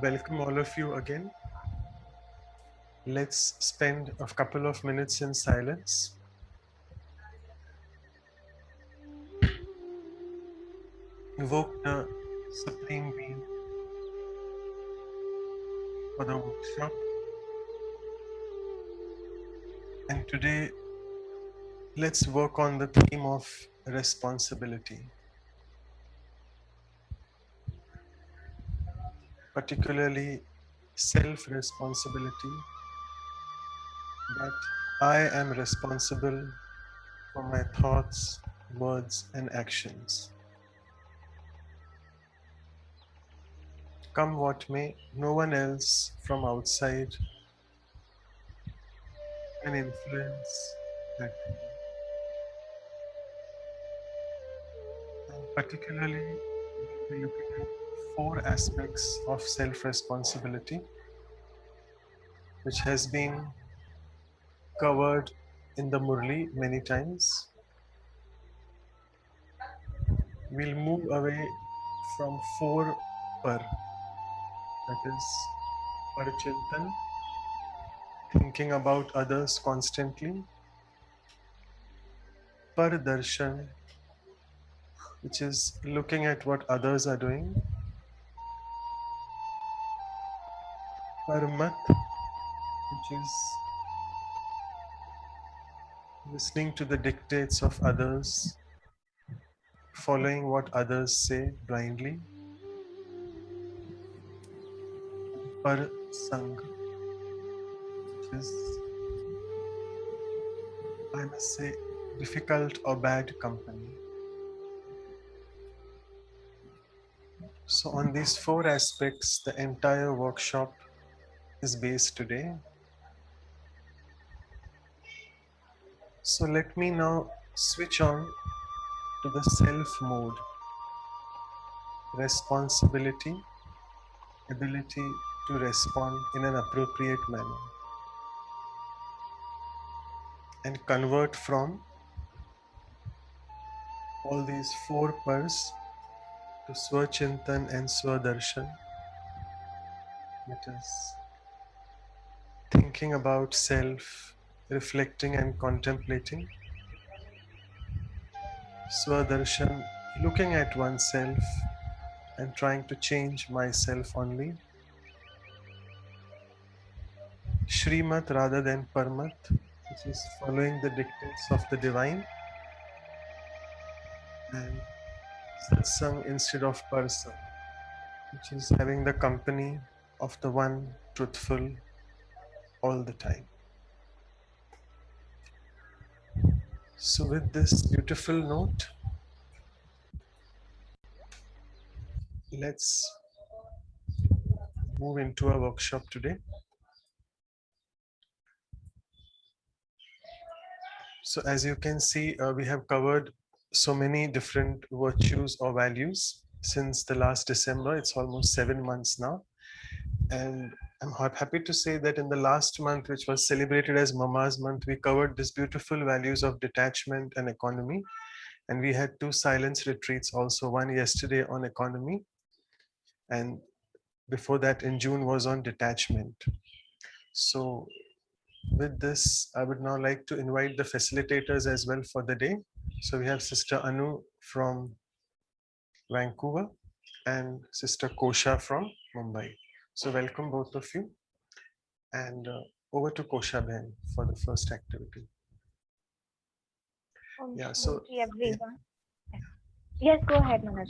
Welcome all of you again. Let's spend a couple of minutes in silence. Invoke the Supreme Being for the workshop. And today, let's work on the theme of responsibility, particularly self-responsibility, that I am responsible for my thoughts, words, and actions. Come what may, no one else from outside can influence that. And particularly, we'll be looking at four aspects of self-responsibility, which has been covered in the Murli many times. We'll move away from four par, that is parchintan, thinking about others constantly, pardarshan, which is looking at what others are doing, parmat, which is listening to the dictates of others, following what others say blindly, par sang, which is, I must say, difficult or bad company. So on these four aspects, the entire workshop is based today. So let me now switch on to the self mode, responsibility, ability to respond in an appropriate manner, and convert from all these four pars to Swachintan and Swadarshan. That is thinking about self, reflecting and contemplating. Swadarshan, looking at oneself and trying to change myself only. Shrimat rather than Parmat, which is following the dictates of the divine. And Satsang instead of Parsang, which is having the company of the one truthful all the time. So with this beautiful note, let's move into our workshop today. So as you can see, we have covered so many different virtues or values since the last December. It's almost 7 months now. And I'm happy to say that in the last month, which was celebrated as Mama's month, we covered these beautiful values of detachment and economy. And we had two silence retreats also, one yesterday on economy, and before that in June was on detachment. So with this, I would now like to invite the facilitators as well for the day. So we have Sister Anu from Vancouver and Sister Kosha from Mumbai. So welcome both of you. And over to Kosha Ben for the first activity. Yeah, so Shanti, everyone. Yes, go ahead, Manoj.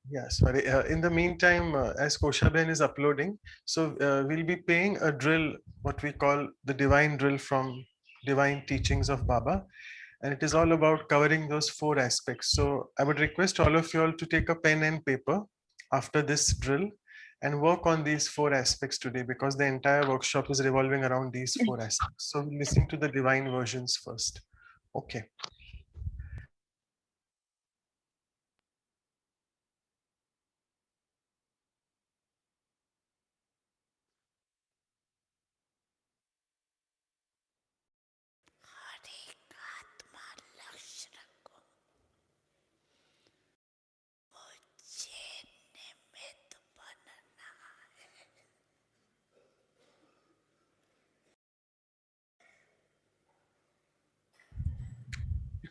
yeah, sorry. In the meantime, as Kosha Ben is uploading, so we'll be playing a drill, what we call the divine drill from Divine Teachings of Baba. And it is all about covering those four aspects. So I would request all of you all to take a pen and paper after this drill and work on these four aspects today, because the entire workshop is revolving around these four aspects. So listen to the divine versions first. Okay.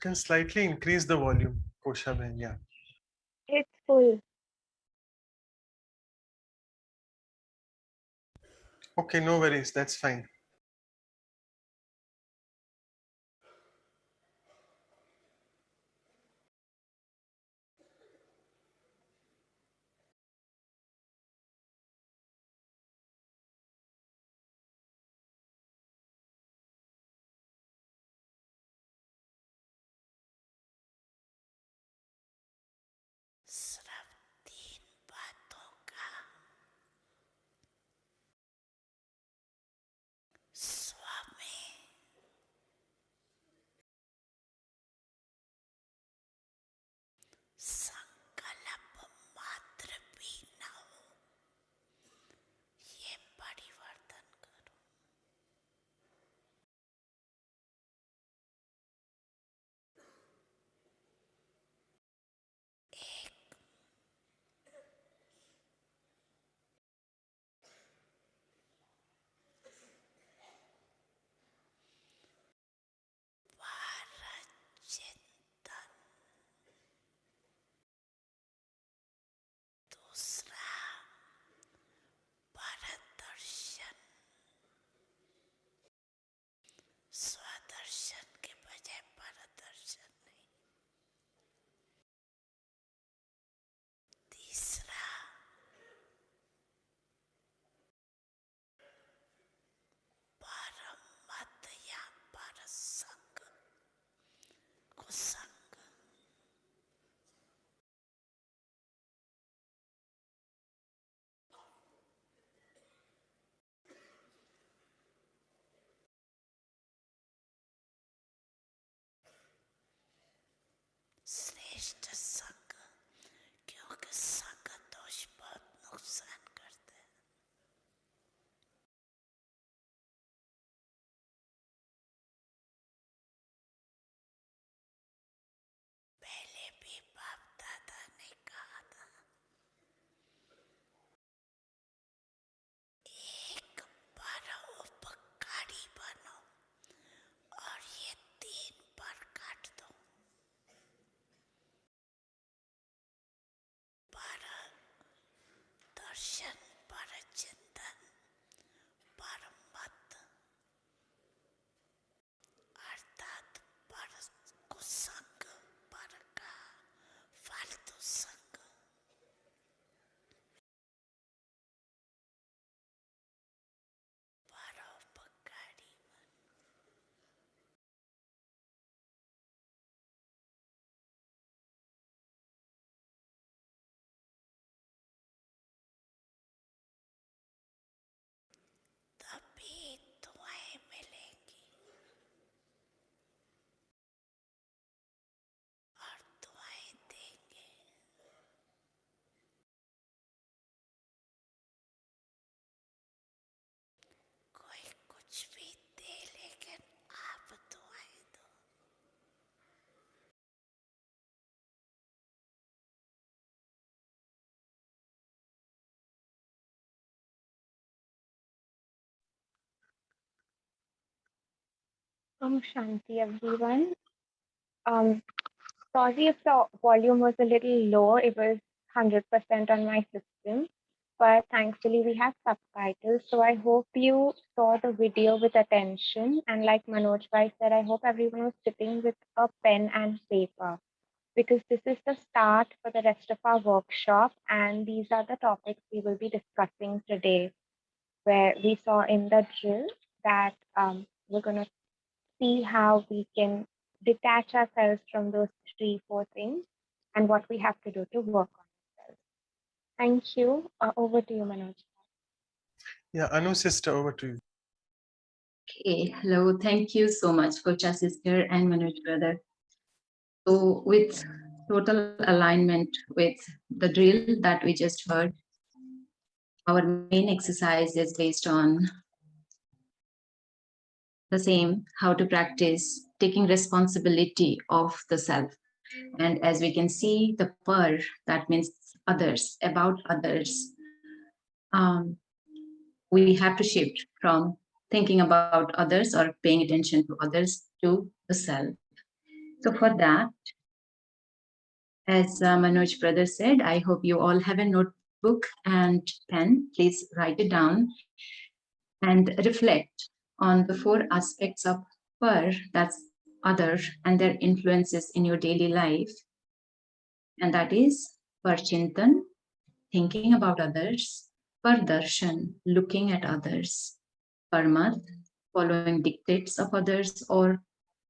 can slightly increase the volume, Kosha Ben, yeah. It's full. Okay, no worries, that's fine. Shanti, everyone. Um, Sorry if the volume was a little low. It was 100% on my system, but thankfully we have subtitles. So I hope you saw the video with attention. And like Manoj Bhai said, I hope everyone was sitting with a pen and paper because this is the start for the rest of our workshop. And these are the topics we will be discussing today, where we saw in the drill that we're going to see how we can detach ourselves from those three, four things and what we have to do to work on ourselves. Thank you. Over to you, Manoj. Yeah, Anu sister, over to you. Okay, hello. Thank you so much, Kocha sister and Manoj brother. So with total alignment with the drill that we just heard, our main exercise is based on the same, how to practice taking responsibility of the self. And as we can see, the per, that means others, about others. We have to shift from thinking about others or paying attention to others to the self. So for that, as Manoj brother said, I hope you all have a notebook and pen. Please write it down and reflect on the 4 aspects of par, that's other, and their influences in your daily life. And that is parchintan, thinking about others; pardarshan, looking at others; parmat, following dictates of others, or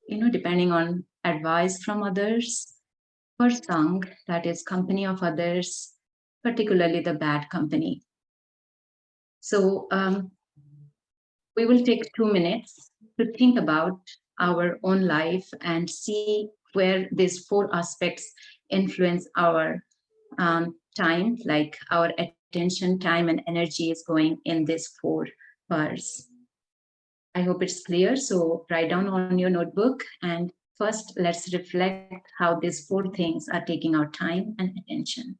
depending on advice from others; parsang, that is company of others, particularly the bad company. So we will take 2 minutes to think about our own life and see where these 4 aspects influence our time, like our attention, time, and energy is going in these 4 bars. I hope it's clear. So write down on your notebook, and first let's reflect how these 4 things are taking our time and attention.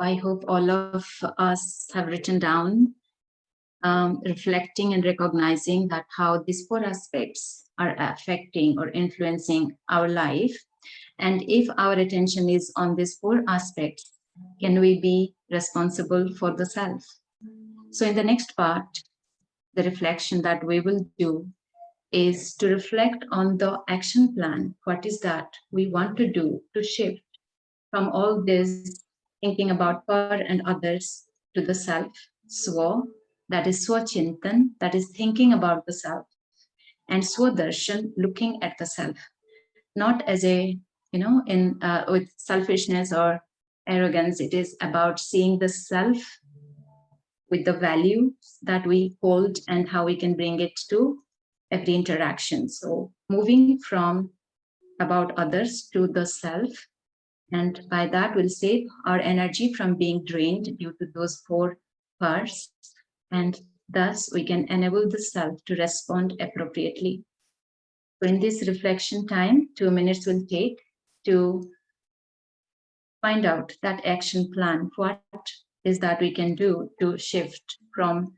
I hope all of us have written down, reflecting and recognizing that how these 4 aspects are affecting or influencing our life. And if our attention is on these 4 aspects, can we be responsible for the self? So in the next part, the reflection that we will do is to reflect on the action plan. What is that we want to do to shift from all this thinking about par and others to the self, swa, that is swachintan, that is thinking about the self, and swaдаrshan, looking at the self, not as a, with selfishness or arrogance. It is about seeing the self with the value that we hold and how we can bring it to every interaction. So moving from about others to the self, and by that we'll save our energy from being drained due to those 4 parts, and thus we can enable the self to respond appropriately. So in this reflection time, 2 minutes will take to find out that action plan. What is that we can do to shift from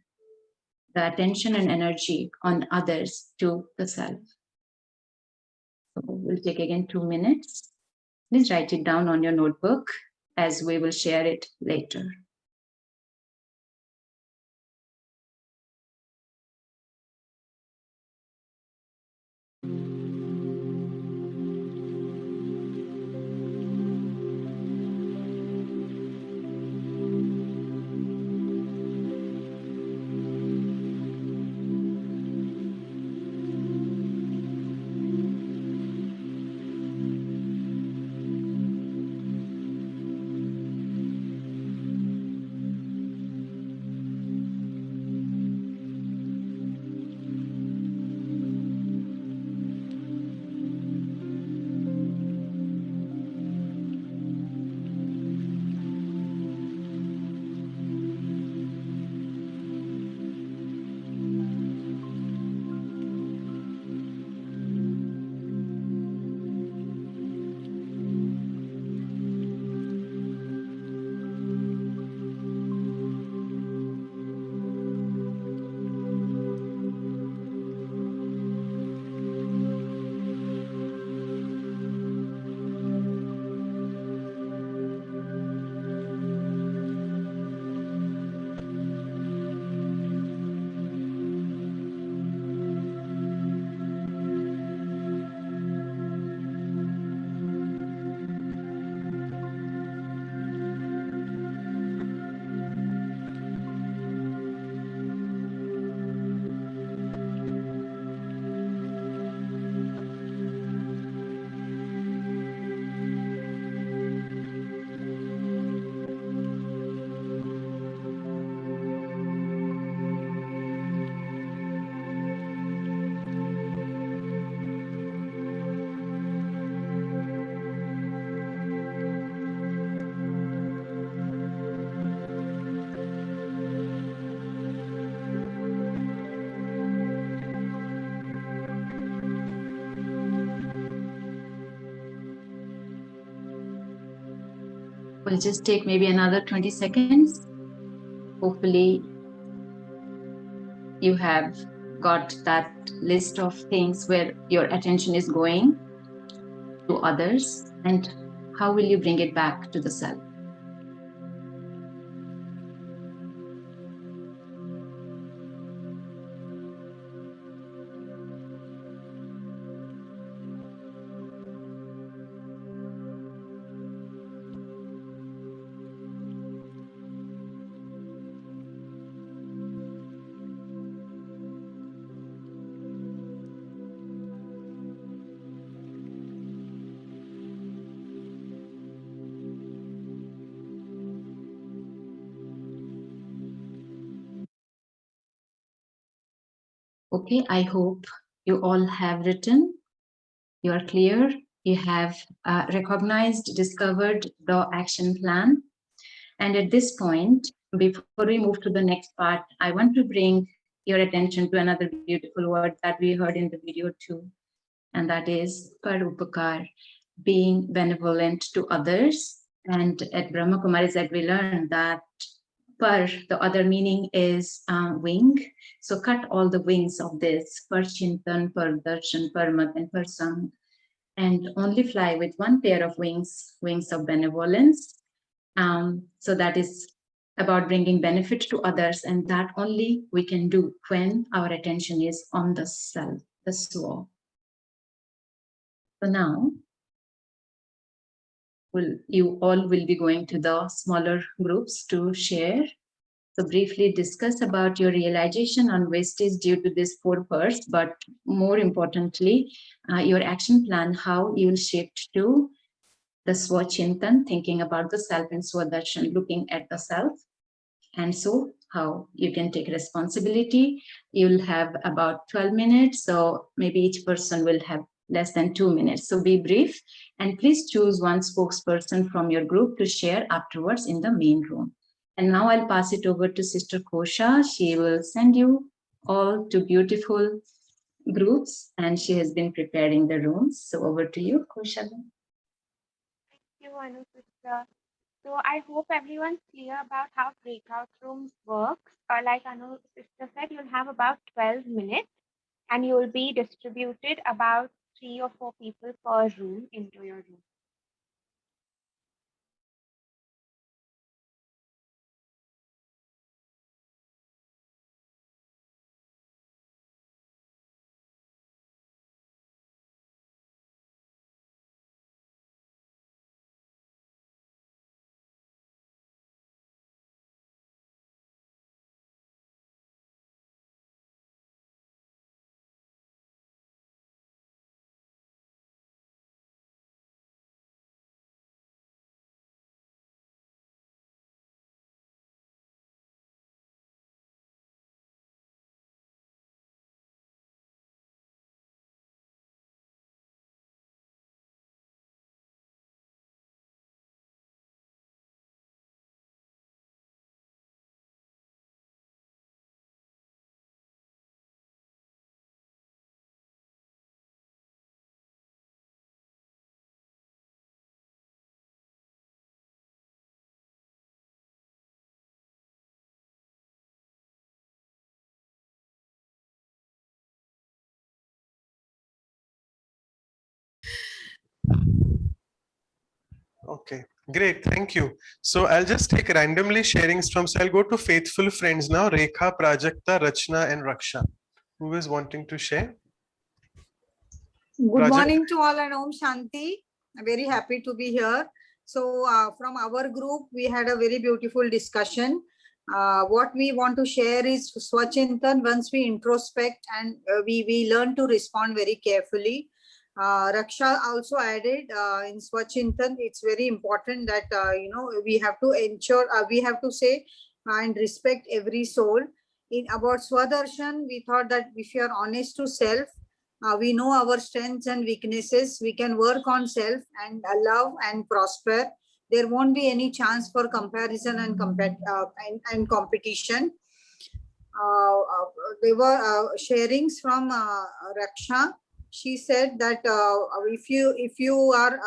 the attention and energy on others to the self? So we'll take again 2 minutes. Please write it down on your notebook as we will share it later. We'll just take maybe another 20 seconds. Hopefully, you have got that list of things where your attention is going to others, and how will you bring it back to the self? Okay, I hope you all have written, you are clear, you have recognized, discovered the action plan. And at this point, before we move to the next part, I want to bring your attention to another beautiful word that we heard in the video too, and that is parupakar, being benevolent to others. And at Brahma Kumaris that we learned that par, the other meaning is wing. So cut all the wings of this, par chintan, par darshan, par mat, and par sang, and only fly with one pair of wings, wings of benevolence. So that is about bringing benefit to others, and that only we can do when our attention is on the self, the swa. So now, you all will be going to the smaller groups to share. So briefly discuss about your realization on wastage due to this 4 Pars, but more importantly, your action plan, how you will shift to the Swachintan, thinking about the self, and Swadarshan, looking at the self. And so how you can take responsibility. You'll have about 12 minutes, so maybe each person will have less than 2 minutes. So be brief, and please choose one spokesperson from your group to share afterwards in the main room. And now I'll pass it over to Sister Kosha. She will send you all to beautiful groups, and she has been preparing the rooms. So over to you, Kosha. Thank you, Anu sister. So I hope everyone's clear about how breakout rooms works. Like Anu sister said, you'll have about 12 minutes and you will be distributed about 3 or 4 people per room into your room. Okay, great. Thank you. So I'll just take randomly sharings from, so I'll go to faithful friends now, Rekha, Prajakta, Rachna, and Raksha. Who is wanting to share? Good Prajakta. morning to all and Om Shanti. I'm very happy to be here. So from our group, we had a very beautiful discussion. What we want to share is Swachintan. Once we introspect and we learn to respond very carefully. Raksha also added in Swachintan, it's very important that, we have to ensure, we have to say and respect every soul. In about Swadarshan, we thought that if you are honest to self, we know our strengths and weaknesses. We can work on self and love and prosper. There won't be any chance for comparison and competition. There were sharings from Raksha. She said that if you are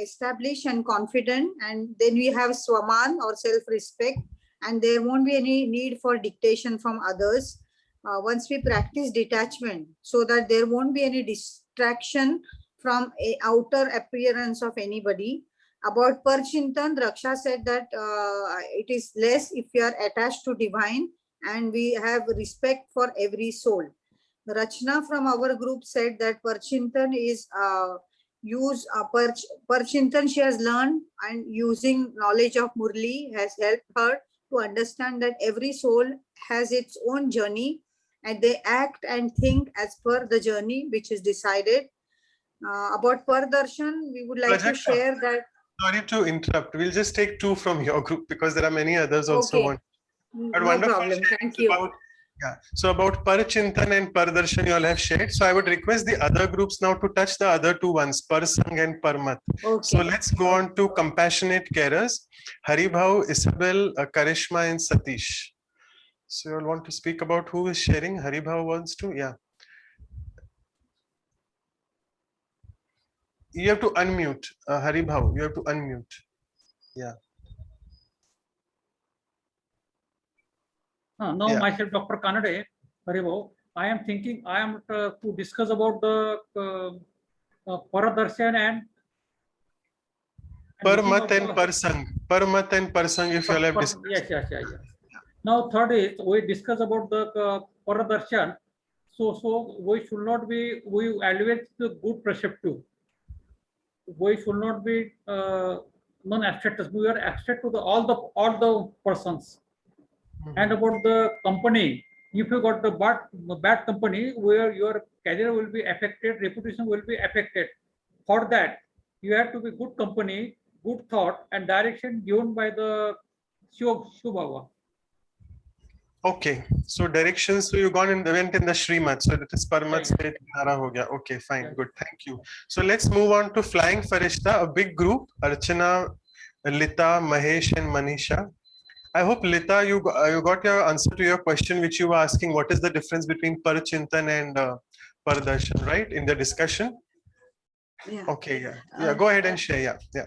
established and confident, and then we have Swaman or self-respect, and there won't be any need for dictation from others. Once we practice detachment, so that there won't be any distraction from a outer appearance of anybody. About Parchintan, Raksha said that it is less if you are attached to divine, and we have respect for every soul. Rachna from our group said that Parchintan is Parchintan she has learned, and using knowledge of Murli has helped her to understand that every soul has its own journey, and they act and think as per the journey which is decided. About Pardarshan, we would like to Prajakta. share that. Sorry to interrupt. We'll just take 2 from your group because there are many others also Okay. want. But No wonderful problem. sharings Thank you. about, yeah. So about Parchintan and Pardarshan, you all have shared. So I would request the other groups now to touch the other 2 ones, Parsang and Parmat. Okay. So let's go on to compassionate carers, Haribhav, Isabel, Karishma, and Satish. So you all want to speak about who is sharing? Haribhav wants to, yeah. You have to unmute, Haribhav. You have to unmute. Yeah. Now, Yeah. myself, Dr. Kanade, Haribo, I am thinking I am to discuss about the Paradarshan and Parmat and Parsang. Parmat and Parsang, if you all have discussed. Yes. Now, third is we discuss about the Paradarshan. So we should not be, we evaluate the good perceptive. We should not be non-abstract. We are abstract to all the persons. And about the company, if you got the bad company where your career will be affected, reputation will be affected. For that, you have to be good company, good thought, and direction given by the Shubhava. Okay, so directions. So you went in the Srimad. So it is Parmat Yeah, se Nara ho gaya. Okay, fine, Yeah. good, thank you. So let's move on to Flying Farishta, a big group. Archana, Lita, Mahesh, and Manisha. I hope Lita, you got your answer to your question, which you were asking. What is the difference between Parchintan and Pardarshan, right? In the discussion. Yeah. Okay, yeah. Go ahead and share. Yeah.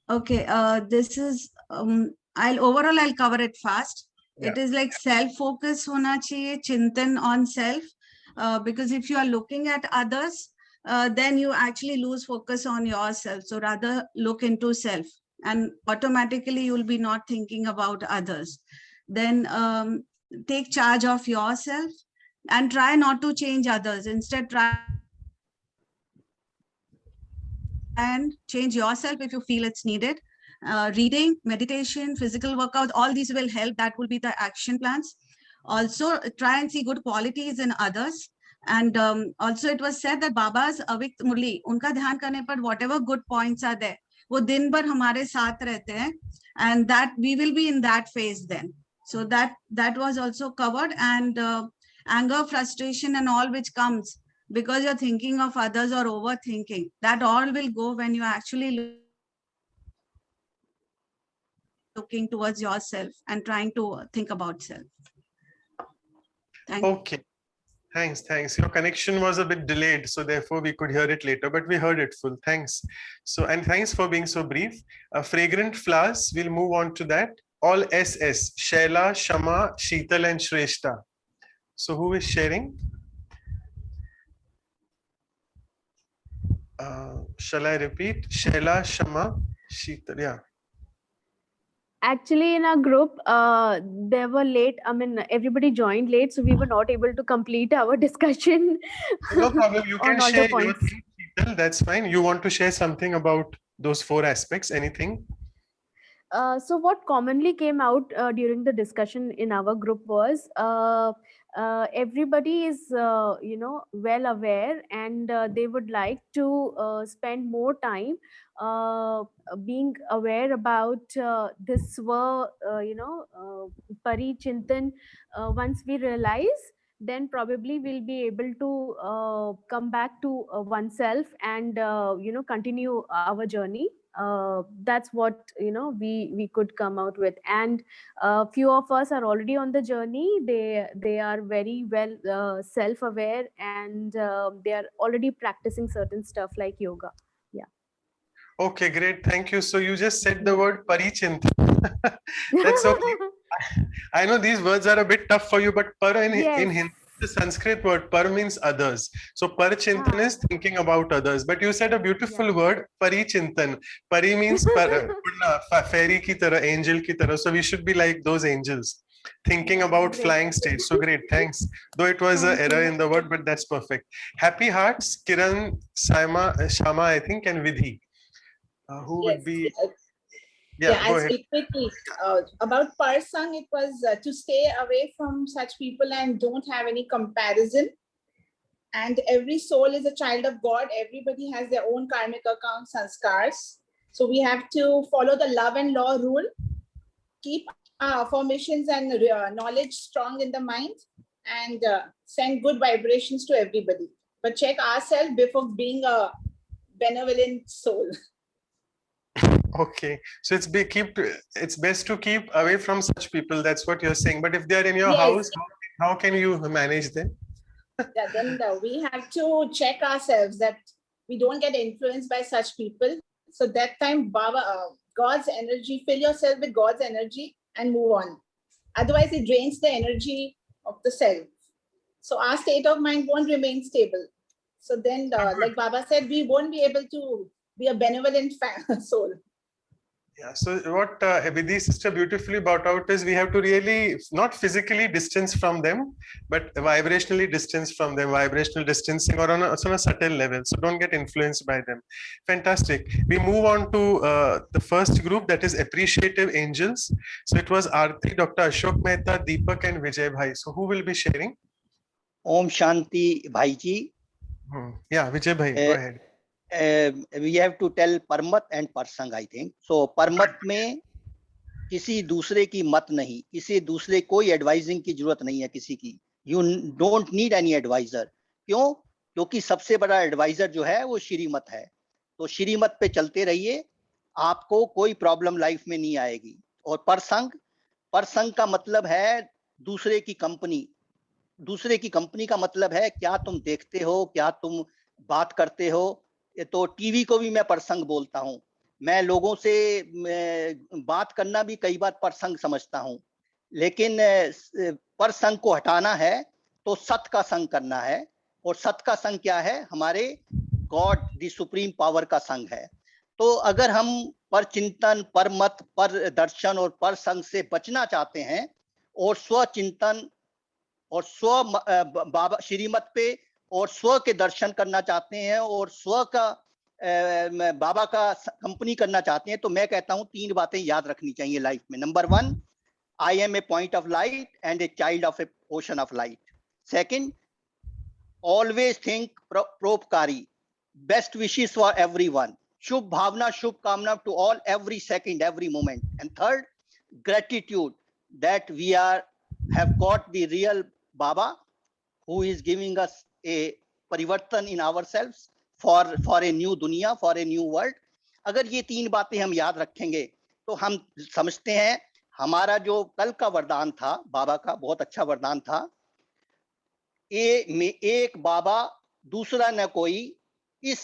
Okay. This is I'll cover it fast. Yeah. It is like self-focus hona chahiye, chintan on self. Because if you are looking at others, then you actually lose focus on yourself. So rather look into self, and automatically you'll be not thinking about others. Then take charge of yourself and try not to change others. Instead, try and change yourself if you feel it's needed. Reading, meditation, physical workout, all these will help. That will be the action plans. Also, try and see good qualities in others. And also it was said that Baba's Avikt Murli, unka dhyan karne par whatever good points are there, wo din bhar hamare saath rehte hain, and that we will be in that phase then. So that was also covered. And anger, frustration and all which comes because you're thinking of others or overthinking, that all will go when you actually looking towards yourself and trying to think about self. Thank you. Okay. Thanks. Your connection was a bit delayed, so therefore we could hear it later, but we heard it full. Thanks. So, and thanks for being so brief. Fragrant flowers, we'll move on to that. All SS, Shaila, Shama, Sheetal and Shrestha. So who is sharing? Shall I repeat? Shaila, Shama, Sheetal, yeah. Actually, in our group, they were late. I mean, everybody joined late, so we were not able to complete our discussion. No problem. You can on all the share your points. thing, Sheetal, that's fine. You want to share something about those 4 aspects? Anything? So what commonly came out during the discussion in our group was everybody is well aware, and they would like to spend more time being aware about this Pari Chintan. Once we realize, then probably we'll be able to come back to oneself and continue our journey. That's what we could come out with. And few of us are already on the journey. They are very well self-aware, and they are already practicing certain stuff like yoga. Okay, great. Thank you. So you just said the word Parichintan. That's okay. I know these words are a bit tough for you, but par in Hindi, the Sanskrit word par means others. So Parichintan is thinking about others. But you said a beautiful word, Parichintan. Pari means fairy ki tarah, angel ki tarah. So we should be like those angels, thinking about flying stage. So great, thanks. Though it was an error in the word, but that's perfect. Happy Hearts, Kiran, Shama, I think, and Vidhi. Who would be? Yeah, go I'll ahead. speak quickly. About Parsang, it was to stay away from such people and don't have any comparison. And every soul is a child of God. Everybody has their own karmic account, sanskars. So we have to follow the love and law rule, keep our affirmations and knowledge strong in the mind, and send good vibrations to everybody. But check ourselves before being a benevolent soul. Okay, so it's best to keep away from such people. That's what you're saying. But if they are in your house, how can you manage them? Yeah, then we have to check ourselves that we don't get influenced by such people. So that time, Baba, God's energy, fill yourself with God's energy and move on. Otherwise, it drains the energy of the self. So our state of mind won't remain stable. So then, like Baba said, we won't be able to be a benevolent soul. Yeah, so what Vidhi sister beautifully brought out is we have to really not physically distance from them, but vibrationally distance from them, vibrational distancing, or on a subtle level. So don't get influenced by them. Fantastic. We move on to the first group, that is appreciative angels. So it was Aarti, Dr. Ashok Mehta, Deepak and Vijay Bhai. So who will be sharing? Om Shanti Bhai ji. Yeah, Vijay Bhai, go ahead. We have to tell Parmat and Parsang, I think. So Parmat में किसी दूसरे की मत नहीं, किसी दूसरे कोई advising की जरूरत नहीं है किसी की. You don't need any advisor. क्यों? क्योंकि सबसे बड़ा एडवाइजर जो है वो श्रीमत है. तो श्रीमत पे चलते रहिए, आपको कोई प्रॉब्लम लाइफ में नहीं आएगी. और परसंग का मतलब है दूसरे की कंपनी. दूसरे की कंपनी का मतलब है क्या तुम देखते हो, क्या तुम बात करते हो. तो टीवी को भी मैं परसंग बोलता हूं. मैं लोगों से बात करना भी कई बार परसंग समझता हूं. लेकिन परसंग को हटाना है तो सत का संग करना है. और सत का संग क्या है? हमारे गॉड द सुप्रीम पावर का संघ है। तो अगर हम पर चिंतन, पर मत, पर दर्शन और पर संघ से बचना चाहते हैं और स्व चिंतन और स्व बाबा श्रीमत पे और स्व के दर्शन करना चाहते हैं और स्व का बाबा का कंपनी करना चाहते हैं, तो मैं कहता हूं 3 बातें याद रखनी चाहिए लाइफ में। Number 1, I am a point of light and a child of a ocean of light. Second, always think propkari, best wishes for everyone. Shubh bhavna, shubh kamna to all, every second, every moment. And third, gratitude that we have got the real Baba who is giving us a परिवर्तन in ourselves for a new दुनिया, for a new world. अगर ये 3 बातें हम याद रखेंगे तो हम समझते हैं हमारा जो कल का वरदान था बाबा का, बहुत अच्छा वरदान था, एक बाबा दूसरा न कोई, इस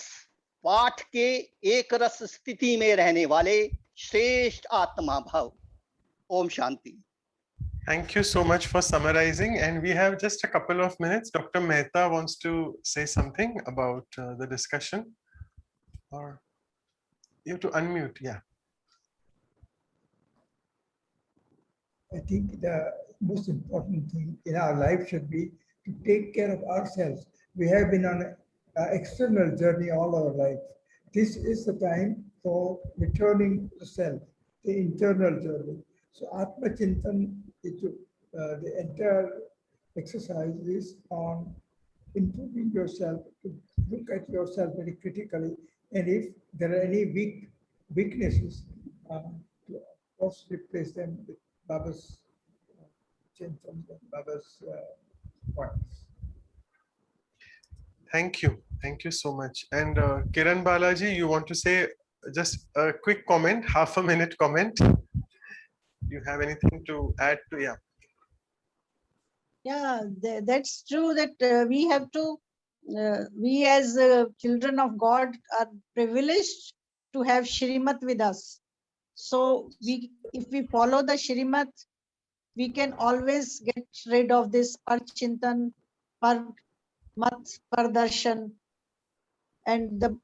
पाठ के एक रस स्थिति में रहने वाले श्रेष्ठ आत्मा भव। Om Shanti. Thank you so much for summarizing, and we have just a couple of minutes. Dr. Mehta wants to say something about the discussion, or you have to unmute. Yeah. I think the most important thing in our life should be to take care of ourselves. We have been on an external journey all our life. This is the time for returning to self, the internal journey. So Atma Chintan, the entire exercise is on improving yourself, to look at yourself very critically, and if there are any weaknesses, to also replace them with Baba's Chintans and Baba's points. Thank you. Thank you so much. And Kiran Balaji, you want to say just a quick comment, half a minute comment? You have anything to add to? Yeah. Yeah, that's true that we have to, we as children of God are privileged to have Shrimat with us. So if we follow the Shrimat, we can always get rid of this par chintan, par mat, par darshan. And the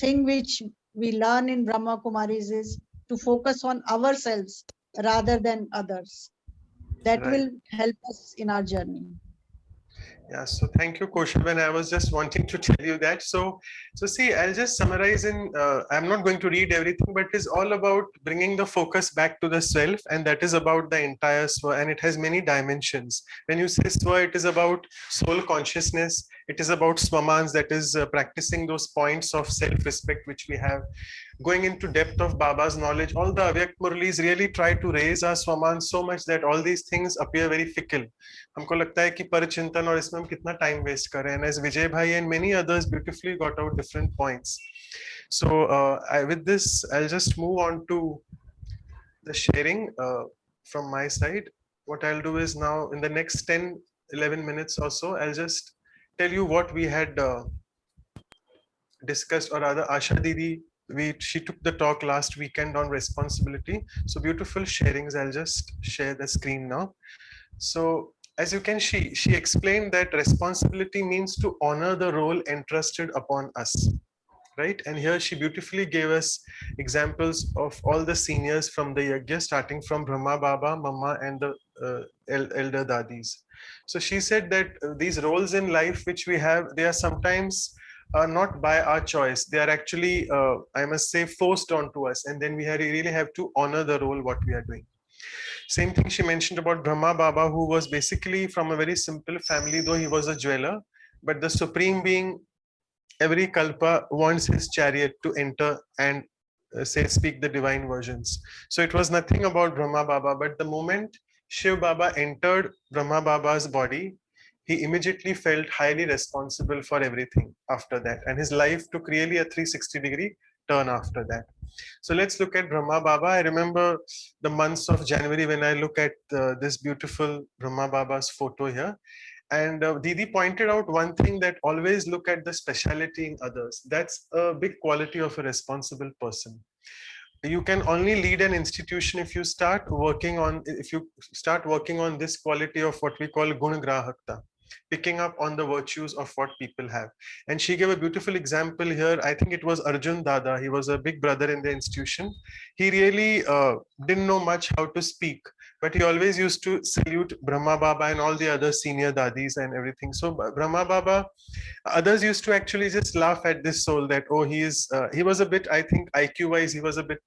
thing which we learn in Brahma Kumaris is to focus on ourselves rather than others. That Right. will help us in our journey. Yeah, so thank you, Koshavan. I was just wanting to tell you that. So see, I'll just summarize in, I'm not going to read everything, but it's all about bringing the focus back to the self, and that is about the entire Swa, and it has many dimensions. When you say Swa, it is about soul consciousness. It is about Swamans, that is practicing those points of self-respect which we have. Going into depth of Baba's knowledge, all the Avyak Murlis really try to raise our Swaman so much that all these things appear very fickle. हमको लगता है कि परचिंतन और इसमें हम कितना time waste कर रहे हैं. And as Vijay Bhai and many others beautifully got out different points. So with this, I'll just move on to the sharing from my side. What I'll do is now in the next 10-11 minutes or so, I'll just tell you what we had discussed, or rather Asha Didi, she took the talk last weekend on responsibility. So beautiful sharings. I'll just share the screen now. So as you can see, she explained that responsibility means to honor the role entrusted upon us, right? And here she beautifully gave us examples of all the seniors from the Yajna, starting from Brahma Baba, Mama, and the elder Dadis. So she said that these roles in life which we have, they are sometimes not by our choice. They are actually, I must say, forced onto us. And then we really have to honor the role what we are doing. Same thing she mentioned about Brahma Baba, who was basically from a very simple family, though he was a jeweler. But the Supreme Being, every Kalpa wants his chariot to enter and speak the divine versions. So it was nothing about Brahma Baba, but the moment Shiv Baba entered Brahma Baba's body, he immediately felt highly responsible for everything after that. And his life took really a 360-degree turn after that. So let's look at Brahma Baba. I remember the months of January when I look at this beautiful Brahma Baba's photo here. And Didi pointed out one thing, that always look at the speciality in others. That's a big quality of a responsible person. You can only lead an institution if you start working on this quality of what we call Gun Grahakta. picking up on the virtues of what people have. And she gave a beautiful example here. I think it was Arjun Dada. He was a big brother in the institution. He really didn't know much how to speak, but he always used to salute Brahma Baba and all the other senior dadis and everything. So Brahma Baba, others used to actually just laugh at this soul that, oh, he was a bit, I think IQ wise, he was a bit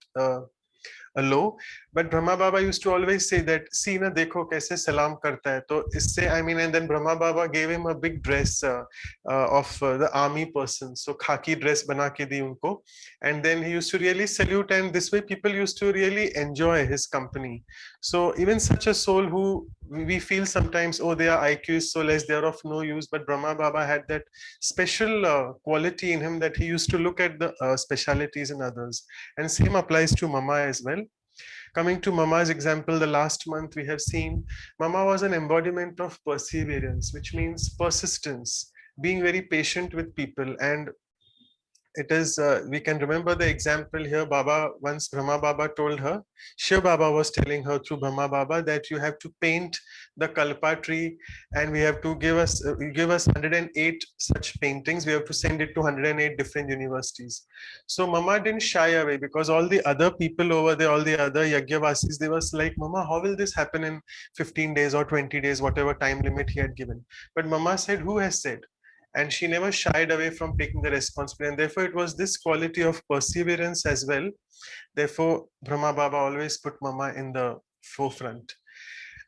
low, but Brahma Baba used to always say that, see na dekho kaise salam karta hai. So isse, I mean, and then Brahma Baba gave him a big dress of the army person, so khaki dress bana ke di unko, and then he used to really salute, and this way people used to really enjoy his company. So even such a soul who we feel sometimes, oh, their IQ is so less, they are of no use, but Brahma Baba had that special quality in him that he used to look at the specialities in others. And same applies to Mama as well. Coming to Mama's example, the last month we have seen Mama was an embodiment of perseverance, which means persistence, being very patient with people. And it is, we can remember the example here. Baba, once Brahma Baba told her, Shiv Baba was telling her through Brahma Baba that you have to paint the Kalpa tree, and we have to give us 108 such paintings. We have to send it to 108 different universities. So Mama didn't shy away, because all the other people over there, all the other Yagyavasis, they was like, Mama, how will this happen in 15 days or 20 days, whatever time limit he had given? But Mama said, who has said? And she never shied away from taking the responsibility. And therefore, it was this quality of perseverance as well. Therefore, Brahma Baba always put Mama in the forefront.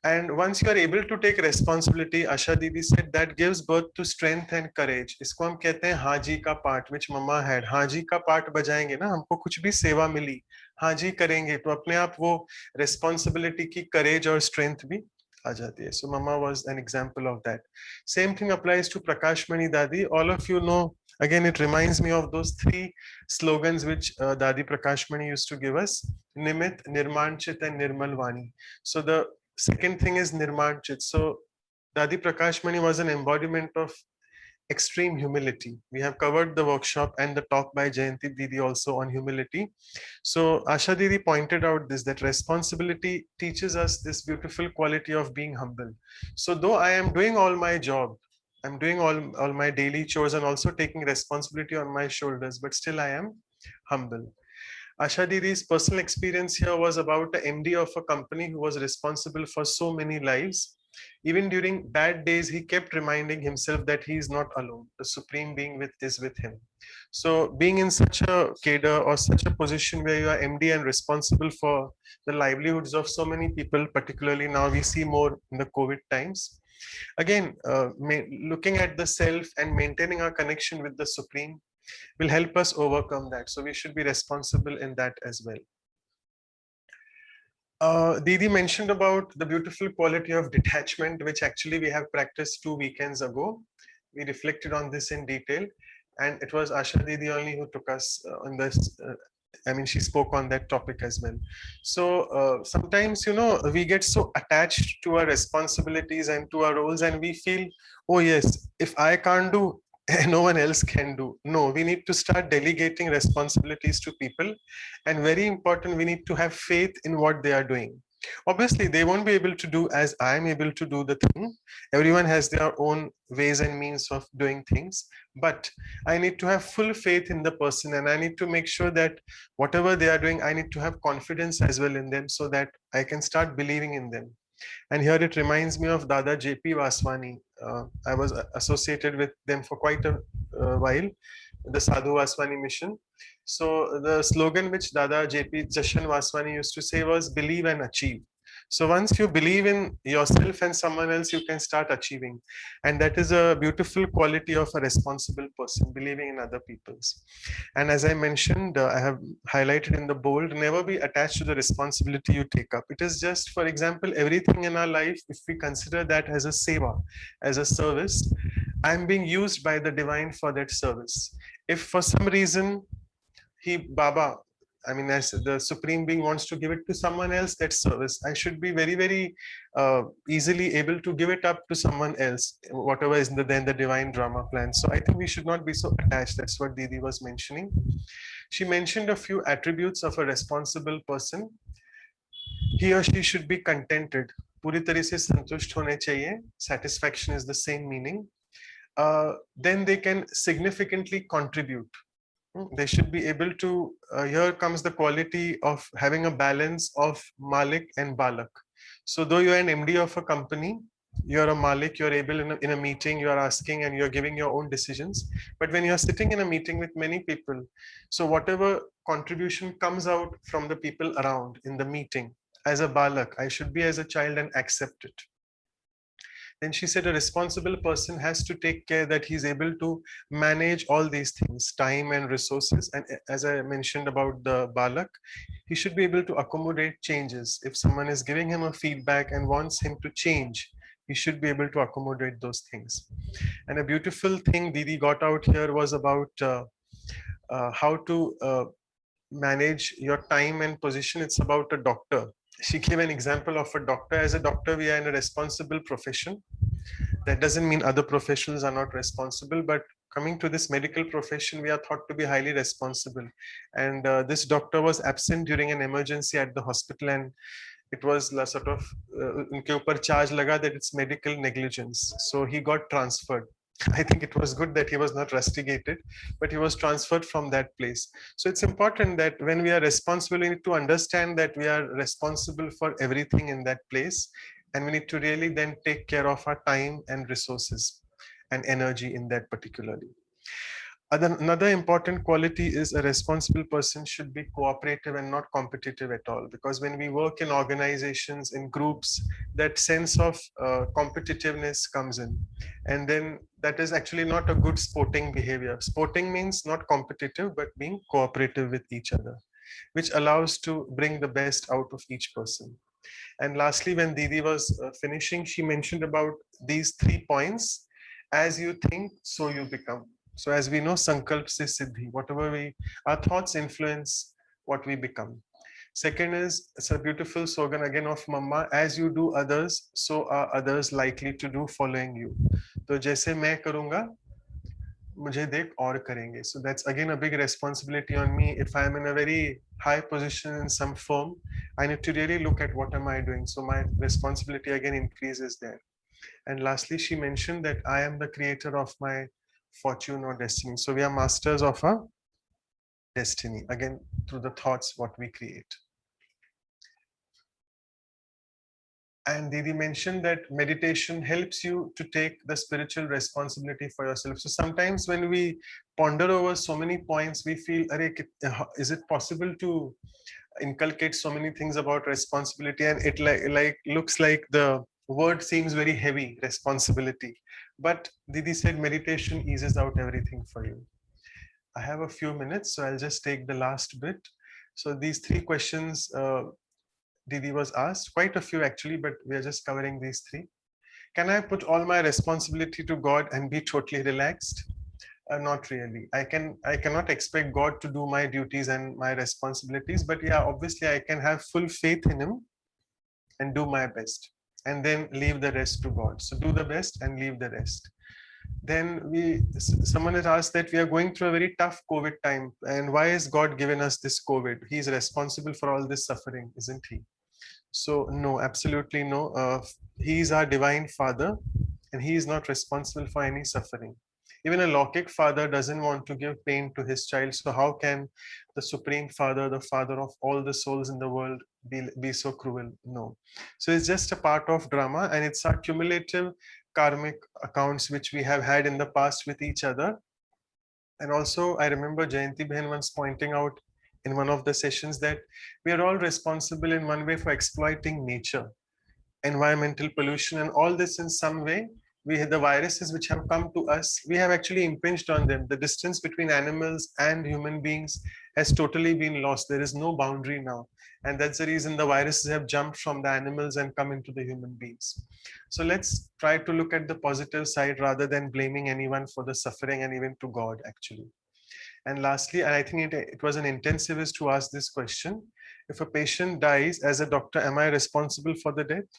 And once you are able to take responsibility, Asha Didi said, that gives birth to strength and courage. इसको हम कहते हैं हाजी का पाठ, which Mama had. हाजी का पाठ बजाएंगे ना, हमको कुछ भी सेवा मिली, हाजी करेंगे, तो अपने आप वो responsibility की courage और strength भी आ जाती है. So Mama was an example of that. Same thing applies to Prakash Mani Dadi. All of you know, again, it reminds me of those 3 slogans which Dadi Prakash Mani used to give us: Nimit, Nirmanchit, and Nirmal Vani. So the second thing is Nirmanchit. So Dadi Prakash Mani was an embodiment of extreme humility. We have covered the workshop and the talk by Jayanti Didi also on humility. So Asha Didi pointed out this, that responsibility teaches us this beautiful quality of being humble. So though I am doing all my job, I'm doing all my daily chores and also taking responsibility on my shoulders, but still I am humble. Asha Didi's personal experience here was about the MD of a company who was responsible for so many lives. Even during bad days, he kept reminding himself that he is not alone. The Supreme Being is with him. So being in such a cadre or such a position where you are MD and responsible for the livelihoods of so many people, particularly now we see more in the COVID times. Again, looking at the self and maintaining our connection with the Supreme will help us overcome that. So we should be responsible in that as well. Didi mentioned about the beautiful quality of detachment, which actually we have practiced 2 weekends ago. We reflected on this in detail, and it was Asha Didi only who took us on this. I mean, she spoke on that topic as well. So sometimes, you know, we get so attached to our responsibilities and to our roles, and we feel, oh yes, if I can't do, no one else can do. No, we need to start delegating responsibilities to people. And very important, we need to have faith in what they are doing. Obviously, they won't be able to do as I'm able to do the thing. Everyone has their own ways and means of doing things. But I need to have full faith in the person, and I need to make sure that whatever they are doing, I need to have confidence as well in them, so that I can start believing in them. And here it reminds me of Dada J.P. Vaswani. I was associated with them for quite a while, the Sadhu Vaswani mission. So the slogan which Dada J.P. Jashan Vaswani used to say was, believe and achieve. So once you believe in yourself and someone else, you can start achieving. And that is a beautiful quality of a responsible person, believing in other people's. And as I mentioned, I have highlighted in the bold, never be attached to the responsibility you take up. It is just, for example, everything in our life, if we consider that as a seva, as a service, I'm being used by the divine for that service. If for some reason Baba, I mean, as the Supreme Being wants to give it to someone else, that service, I should be very, very easily able to give it up to someone else, whatever is then the divine drama plan. So I think we should not be so attached. That's what Didi was mentioning. She mentioned a few attributes of a responsible person. He or she should be contented. पूरी तरह से संतुष्ट होने चाहिए, satisfaction is the same meaning, then they can significantly contribute. They should be able to, here comes the quality of having a balance of Malik and Balak. So though you are an MD of a company, you're a Malik, you're able in a meeting, you're asking and you're giving your own decisions. But when you're sitting in a meeting with many people, so whatever contribution comes out from the people around in the meeting, as a Balak, I should be as a child and accept it. Then she said a responsible person has to take care that he's able to manage all these things, time and resources. And as I mentioned about the Balak, he should be able to accommodate changes. If someone is giving him a feedback and wants him to change, he should be able to accommodate those things. And a beautiful thing Didi got out here was about how to manage your time and position. It's about a doctor. She gave an example of a doctor. As a doctor, we are in a responsible profession. That doesn't mean other professions are not responsible, but coming to this medical profession, we are thought to be highly responsible. And this doctor was absent during an emergency at the hospital, and it was sort of unke upar charge laga that it's medical negligence. So he got transferred. I think it was good that he was not rusticated, but he was transferred from that place. So it's important that when we are responsible, we need to understand that we are responsible for everything in that place. And we need to really then take care of our time and resources and energy in that particularly. Another important quality is a responsible person should be cooperative and not competitive at all. Because when we work in organizations, in groups, that sense of competitiveness comes in. And then that is actually not a good sporting behavior. Sporting means not competitive, but being cooperative with each other, which allows to bring the best out of each person. And lastly, when Didi was finishing, she mentioned about these 3 points. As you think, so you become. So as we know, Sankalp se Siddhi, our thoughts influence what we become. Second is, it's a beautiful slogan again of Mama, as you do others, so are others likely to do following you. So jaise main karunga, mujhe dekh aur karenge. So that's again a big responsibility on me. If I'm in a very high position in some firm, I need to really look at what am I doing. So my responsibility again increases there. And lastly, she mentioned that I am the creator of my fortune or destiny. So we are masters of our destiny, again, through the thoughts what we create. And Didi mentioned that meditation helps you to take the spiritual responsibility for yourself. So sometimes when we ponder over so many points, we feel, is it possible to inculcate so many things about responsibility? And it like looks like the word seems very heavy, responsibility. But Didi said meditation eases out everything for you. I have a few minutes, so I'll just take the last bit. So these 3 questions Didi was asked, quite a few actually, but we are just covering these 3. Can I put all my responsibility to God and be totally relaxed? Not really. I cannot expect God to do my duties and my responsibilities, but yeah, obviously I can have full faith in Him and do my best, and then leave the rest to God. So do the best and leave the rest. Then someone has asked that we are going through a very tough COVID time, and why has God given us this COVID? He's responsible for all this suffering, isn't He? So no, absolutely no. He is our divine Father, and He is not responsible for any suffering. Even a Lokik father doesn't want to give pain to his child. So how can the Supreme Father, the Father of all the souls in the world, be so cruel? No. So it's just a part of drama, and it's our cumulative karmic accounts which we have had in the past with each other. And also, I remember Jayanti Behan once pointing out in one of the sessions that we are all responsible in one way for exploiting nature, environmental pollution, and all this in some way. The viruses which have come to us, we have actually impinged on them. The distance between animals and human beings has totally been lost. There is no boundary now. And that's the reason the viruses have jumped from the animals and come into the human beings. So let's try to look at the positive side rather than blaming anyone for the suffering, and even to God actually. And lastly, and I think it was an intensivist who asked this question: if a patient dies, as a doctor, am I responsible for the death?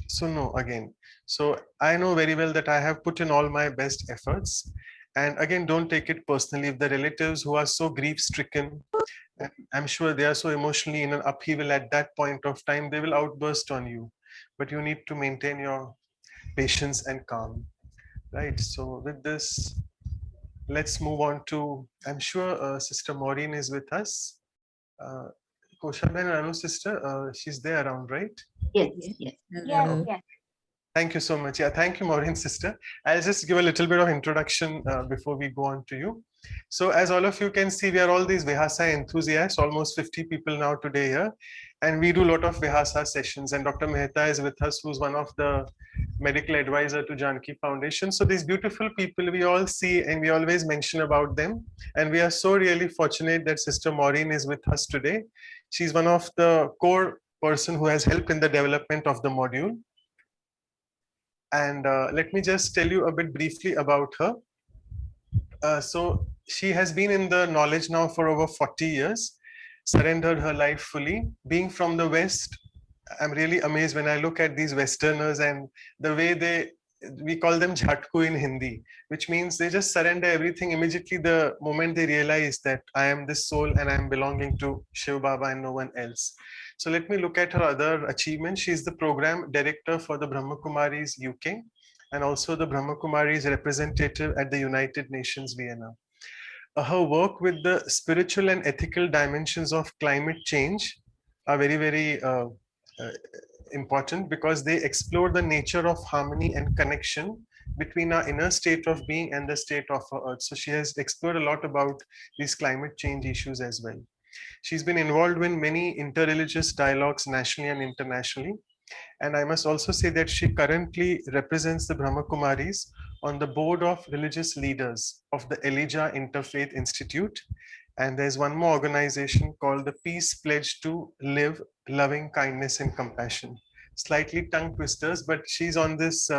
So no, again. So I know very well that I have put in all my best efforts. And again, don't take it personally. If the relatives who are so grief-stricken, I'm sure they are so emotionally in an upheaval at that point of time, they will outburst on you. but you need to maintain your patience and calm. Right. So with this, let's move on to, I'm sure Sister Maureen is with us. Koshaben and Anu sister, she's there around, right? Yes, yes. Yes, yes. Thank you so much. Yeah, thank you, Maureen sister. I'll just give a little bit of introduction before we go on to you. So as all of you can see, we are all these Vihasa enthusiasts, almost 50 people now today here. And we do a lot of Vihasa sessions. And Dr. Mehta is with us, who's one of the medical advisor to Janki Foundation. So these beautiful people we all see and we always mention about them. And we are so really fortunate that Sister Maureen is with us today. She's one of the core person who has helped in the development of the module. And let me just tell you a bit briefly about her. So she has been in the knowledge now for over 40 years, surrendered her life fully. Being from the West, I'm really amazed when I look at these Westerners and the way we call them jhatku in Hindi, which means they just surrender everything immediately the moment they realize that I am this soul and I'm belonging to Shiv Baba and no one else. So let me look at her other achievements. She's the program director for the Brahma Kumaris UK and also the Brahma Kumaris representative at the United Nations Vienna. Her work with the spiritual and ethical dimensions of climate change are very, very important because they explore the nature of harmony and connection between our inner state of being and the state of our earth. So she has explored a lot about these climate change issues as well. She's been involved in many interreligious dialogues nationally and internationally. And I must also say that she currently represents the Brahma Kumaris on the board of religious leaders of the Elijah Interfaith Institute. And there's one more organization called the Peace Pledge to Live, Loving Kindness and Compassion. Slightly tongue twisters, but she's on this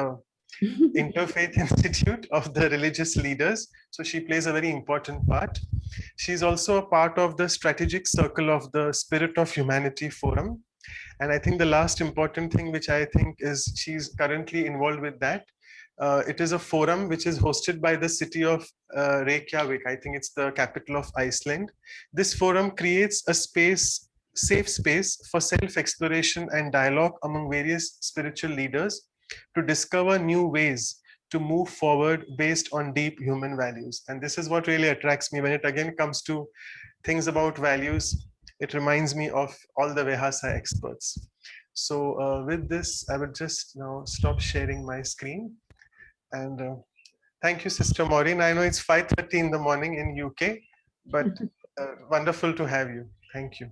Interfaith Institute of the religious leaders. So she plays a very important part. She's also a part of the strategic circle of the Spirit of Humanity Forum. And I think the last important thing, which I think is she's currently involved with that. It is a forum which is hosted by the city of Reykjavik. I think it's the capital of Iceland. This forum creates a space, safe space for self-exploration and dialogue among various spiritual leaders to discover new ways to move forward based on deep human values. And this is what really attracts me when it again comes to things about values. It reminds me of all the Vihasa experts. So with this, I will just now stop sharing my screen. And thank you, Sister Maureen. I know it's 5:30 in the morning in UK, but wonderful to have you. Thank you.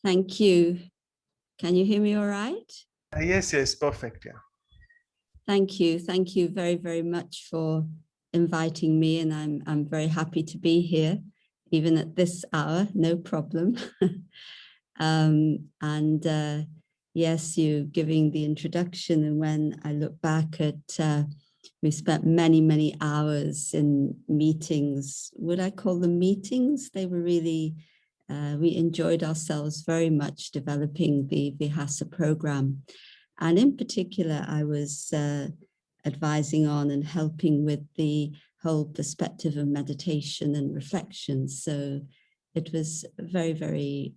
Thank you. Can you hear me all right? Yes, yes, perfect. Yeah. Thank you. Thank you very, very much for inviting me. And I'm very happy to be here, even at this hour, no problem. Yes, you giving the introduction. And when I look back at, we spent many, many hours in meetings. Would I call them meetings? They were really, we enjoyed ourselves very much developing the Vihasa program. And in particular, I was advising on and helping with the whole perspective of meditation and reflection. So it was a very, very,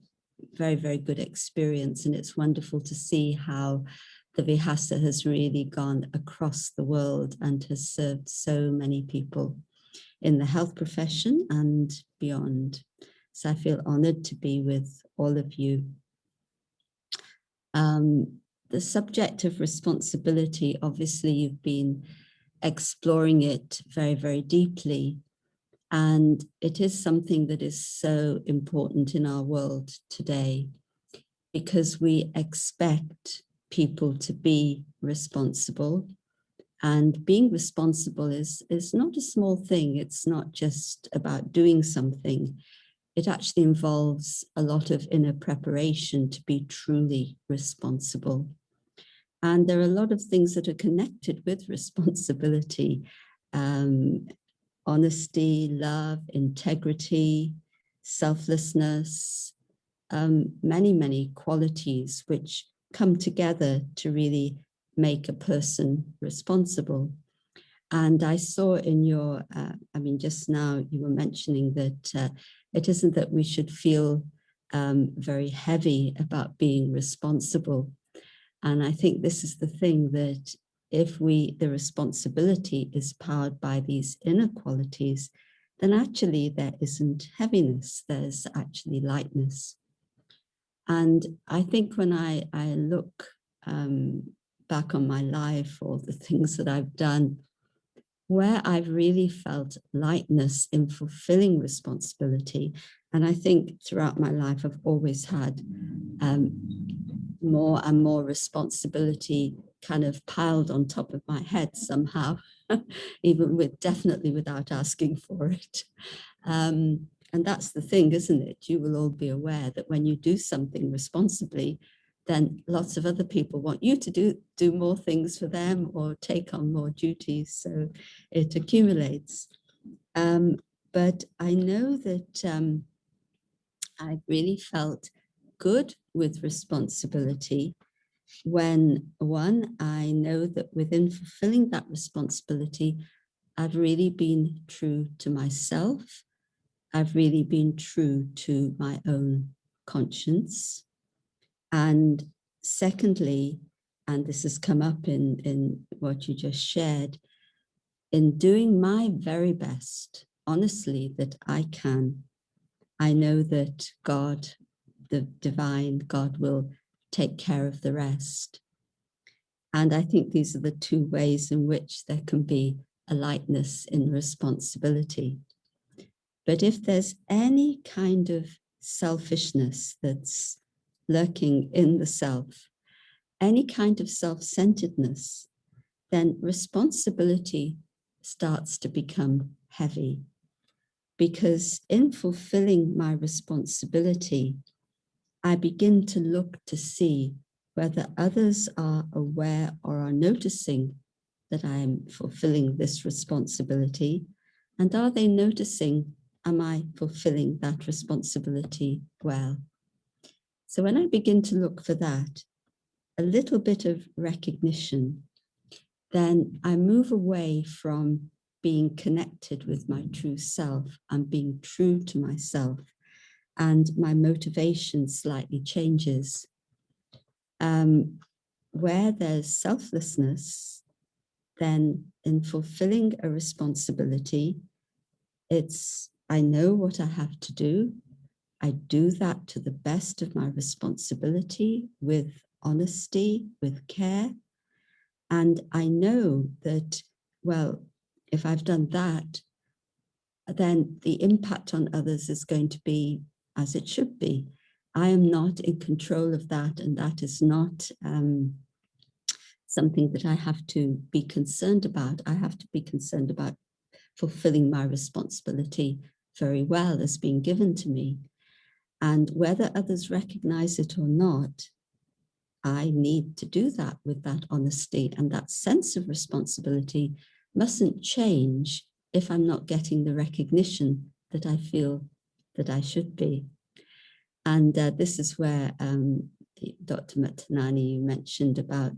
very, very good experience. And it's wonderful to see how the Vihasa has really gone across the world and has served so many people in the health profession and beyond. So I feel honored to be with all of you. The subject of responsibility, obviously you've been exploring it very, very deeply. And it is something that is so important in our world today because we expect people to be responsible. And being responsible is not a small thing. It's not just about doing something. It actually involves a lot of inner preparation to be truly responsible. And there are a lot of things that are connected with responsibility. Honesty, love, integrity, selflessness, many, many qualities which come together to really make a person responsible. And I saw in your, just now you were mentioning that it isn't that we should feel very heavy about being responsible. And I think this is the thing, that if the responsibility is powered by these inner qualities, then actually there isn't heaviness, there's actually lightness. And I think when I look back on my life or the things that I've done, where I've really felt lightness in fulfilling responsibility, and I think throughout my life I've always had more and more responsibility kind of piled on top of my head somehow, even definitely without asking for it. And that's the thing, isn't it? You will all be aware that when you do something responsibly, then lots of other people want you to do more things for them or take on more duties. So it accumulates. But I know that I really felt good with responsibility when, one, I know that within fulfilling that responsibility, I've really been true to myself. I've really been true to my own conscience. And secondly, and this has come up in what you just shared, in doing my very best, honestly, that I can, I know that God, the divine God, will take care of the rest. And I think these are the two ways in which there can be a lightness in responsibility. But if there's any kind of selfishness that's lurking in the self, any kind of self-centeredness, then responsibility starts to become heavy. Because in fulfilling my responsibility, I begin to look to see whether others are aware or are noticing that I am fulfilling this responsibility. And are they noticing, am I fulfilling that responsibility well? So when I begin to look for that, a little bit of recognition, then I move away from being connected with my true self and being true to myself, and my motivation slightly changes. Where there's selflessness, then in fulfilling a responsibility, it's, I know what I have to do. I do that to the best of my responsibility, with honesty, with care. And I know that, well, if I've done that, then the impact on others is going to be as it should be. I am not in control of that, and that is not something that I have to be concerned about. I have to be concerned about fulfilling my responsibility very well as being given to me. And whether others recognize it or not, I need to do that with that honesty, and that sense of responsibility mustn't change if I'm not getting the recognition that I feel that I should be. And this is where Dr. Matanani, you mentioned about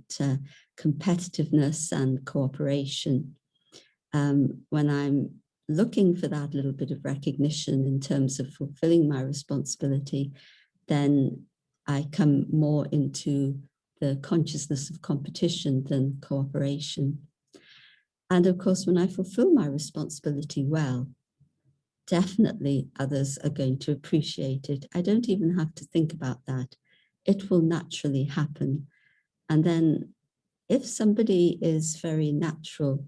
competitiveness and cooperation. When I'm looking for that little bit of recognition in terms of fulfilling my responsibility, then I come more into the consciousness of competition than cooperation. And of course, when I fulfill my responsibility well, definitely others are going to appreciate it. I don't even have to think about that. It will naturally happen. And then if somebody is very natural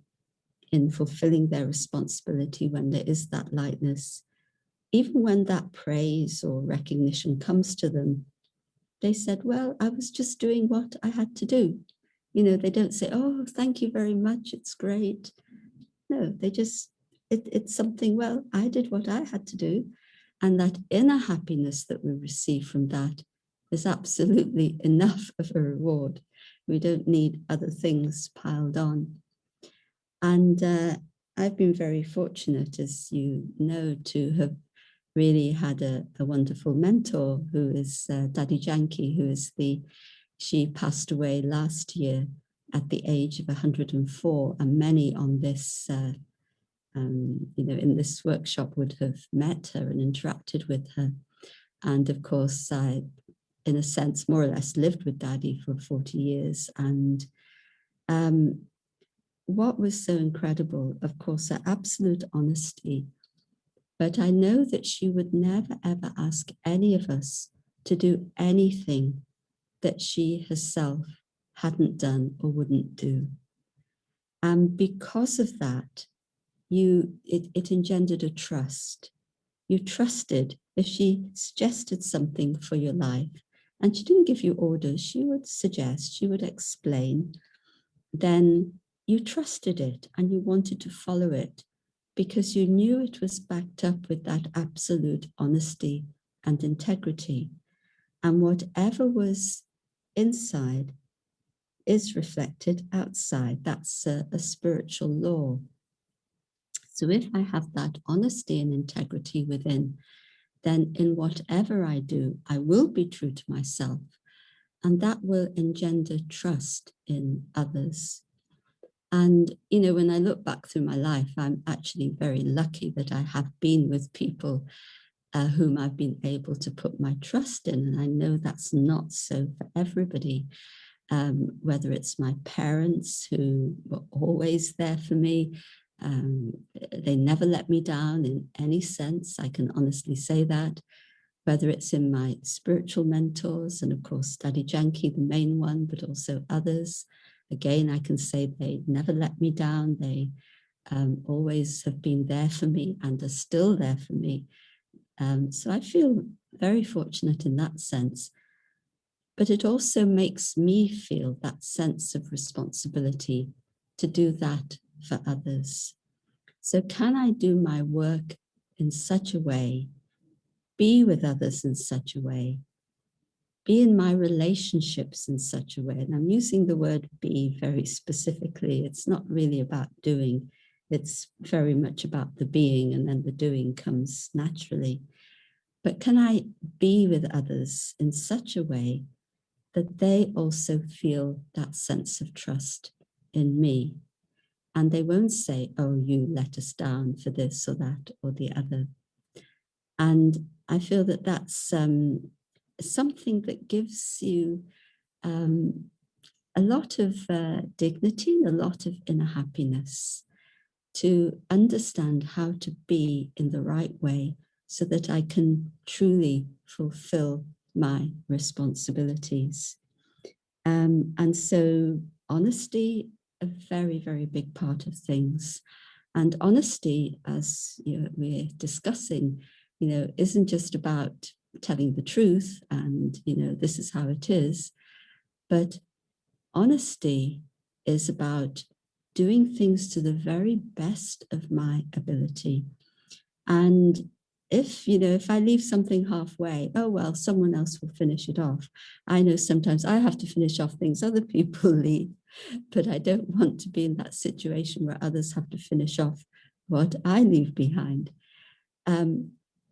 in fulfilling their responsibility, when there is that lightness, even when that praise or recognition comes to them, they said, well, I was just doing what I had to do. You know, they don't say, oh, thank you very much, it's great. No, they just, it's something, well, I did what I had to do. And that inner happiness that we receive from that is absolutely enough of a reward. We don't need other things piled on. And I've been very fortunate, as you know, to have really had a wonderful mentor who is Dadi Janki, who is she passed away last year at the age of 104, and many on this, you know, in this workshop would have met her and interacted with her. And of course, I in a sense, more or less lived with Daddy for 40 years. And what was so incredible, of course, her absolute honesty. But I know that she would never, ever ask any of us to do anything that she herself hadn't done or wouldn't do. And because of that, it engendered a trust. You trusted if she suggested something for your life, and she didn't give you orders, she would suggest, she would explain, then you trusted it and you wanted to follow it because you knew it was backed up with that absolute honesty and integrity. And whatever was inside is reflected outside. That's a spiritual law. So if I have that honesty and integrity within, then in whatever I do, I will be true to myself. And that will engender trust in others. And, you know, when I look back through my life, I'm actually very lucky that I have been with people whom I've been able to put my trust in. And I know that's not so for everybody, whether it's my parents who were always there for me. They never let me down in any sense. I can honestly say that. Whether it's in my spiritual mentors, and of course, Daddy Janki, the main one, but also others. Again, I can say they never let me down. They always have been there for me and are still there for me. So I feel very fortunate in that sense. But it also makes me feel that sense of responsibility to do that for others. So can I do my work in such a way, be with others in such a way, be in my relationships in such a way? And I'm using the word be very specifically. It's not really about doing. It's very much about the being, and then the doing comes naturally. But can I be with others in such a way that they also feel that sense of trust in me? And they won't say, oh, you let us down for this or that or the other. And I feel that that's something that gives you a lot of dignity, a lot of inner happiness, to understand how to be in the right way so that I can truly fulfill my responsibilities. And so honesty, a very, very big part of things. And honesty, as we're discussing, isn't just about telling the truth and, this is how it is, but honesty is about doing things to the very best of my ability. And if I leave something halfway, oh, well, someone else will finish it off. I know sometimes I have to finish off things other people leave, but I don't want to be in that situation where others have to finish off what I leave behind.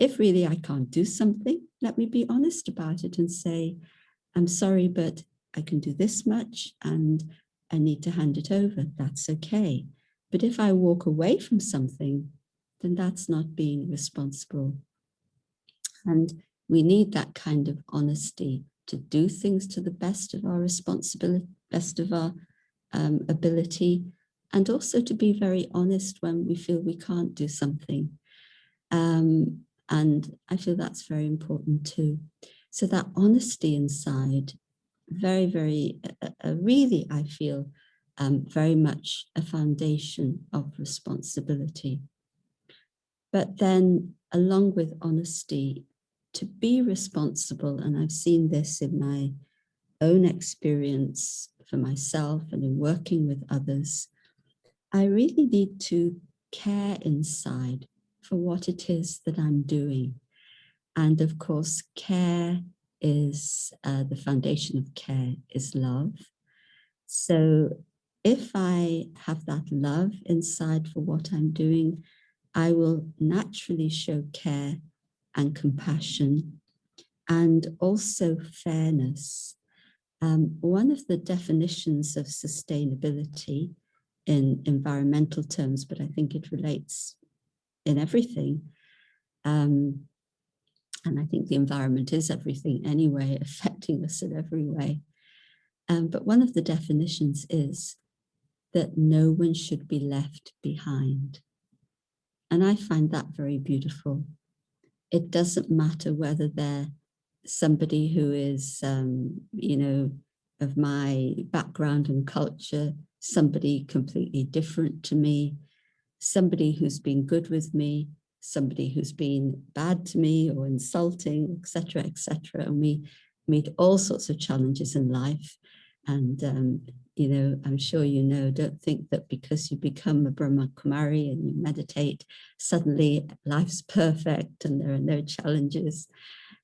If really I can't do something, let me be honest about it and say, I'm sorry, but I can do this much and I need to hand it over. That's okay. But if I walk away from something, then that's not being responsible. And we need that kind of honesty to do things to the best of our responsibility, best of our ability, and also to be very honest when we feel we can't do something. And I feel that's very important too. So that honesty inside, very, very, really, I feel very much a foundation of responsibility. But then along with honesty, to be responsible, and I've seen this in my own experience for myself and in working with others, I really need to care inside for what it is that I'm doing. And of course, care is, the foundation of care is love. So if I have that love inside for what I'm doing, I will naturally show care and compassion and also fairness. One of the definitions of sustainability in environmental terms, but I think it relates in everything, And I think the environment is everything anyway, affecting us in every way. But one of the definitions is that no one should be left behind. And I find that very beautiful. It doesn't matter whether they're somebody who is, you know, of my background and culture, somebody completely different to me, somebody who's been good with me, somebody who's been bad to me or insulting, etc., etc. And we meet all sorts of challenges in life. And, you know, I'm sure you know, don't think that because you become a Brahma Kumari and you meditate, suddenly life's perfect and there are no challenges.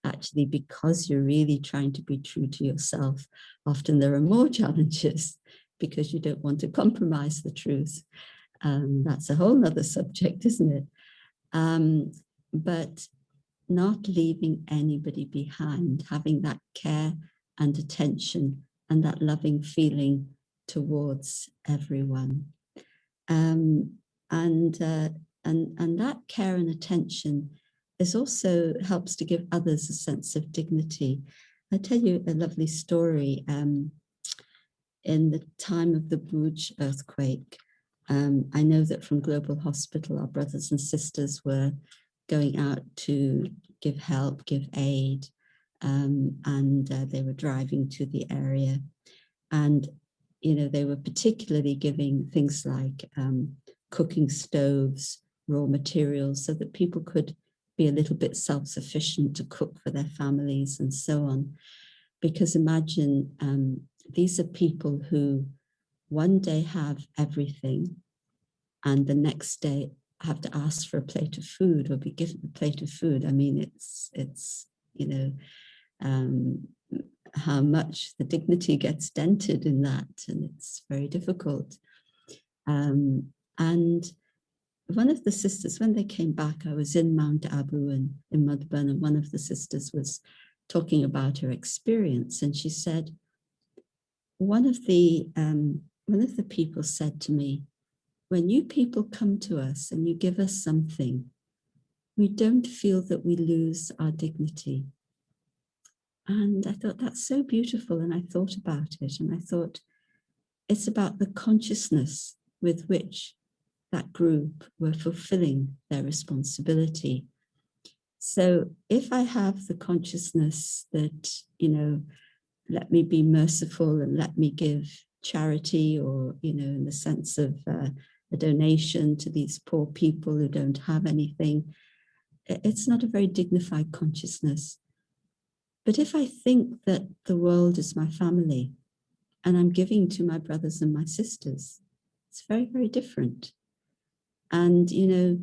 Actually, because you're really trying to be true to yourself, often there are more challenges because you don't want to compromise the truth. That's a whole nother subject, isn't it? But not leaving anybody behind, having that care and attention and that loving feeling towards everyone. And that care and attention is also helps to give others a sense of dignity. I'll tell you a lovely story. In the time of the Bhuj earthquake, I know that from Global Hospital, our brothers and sisters were going out to give help, give aid, and they were driving to the area. And, you know, they were particularly giving things like cooking stoves, raw materials, so that people could be a little bit self-sufficient to cook for their families and so on. Because imagine, these are people who one day have everything and the next day have to ask for a plate of food or be given a plate of food. I mean, it's you know, how much the dignity gets dented in that, and it's very difficult. And one of the sisters, when they came back, I was in Mount Abu in Madhban, and one of the sisters was talking about her experience, and she said, one of the people said to me, when you people come to us and you give us something, we don't feel that we lose our dignity. And I thought, that's so beautiful. And I thought about it, and I thought, it's about the consciousness with which that group were fulfilling their responsibility. So if I have the consciousness that, you know, let me be merciful and let me give charity, or, you know, in the sense of a donation to these poor people who don't have anything, it's not a very dignified consciousness. But if I think that the world is my family and I'm giving to my brothers and my sisters, it's very, very different. And, you know,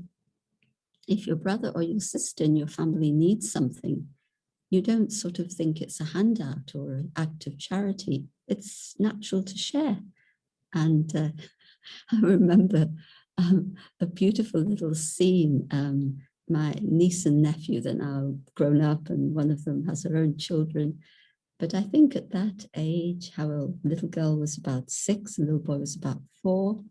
if your brother or your sister in your family needs something, you don't sort of think it's a handout or an act of charity. It's natural to share. And I remember a beautiful little scene. My niece and nephew, they're now grown up and one of them has her own children. But I think at that age, how a little girl was about 6, a little boy was about 4.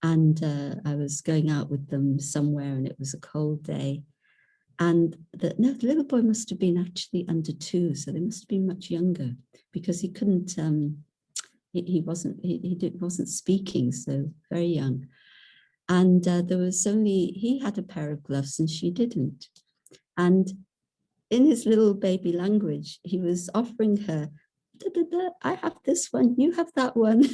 And I was going out with them somewhere and it was a cold day. And the little boy must have been actually under 2, so they must have been much younger, because he couldn't, he wasn't speaking, so very young. And there was only, he had a pair of gloves and she didn't. And in his little baby language, he was offering her, I have this one, you have that one.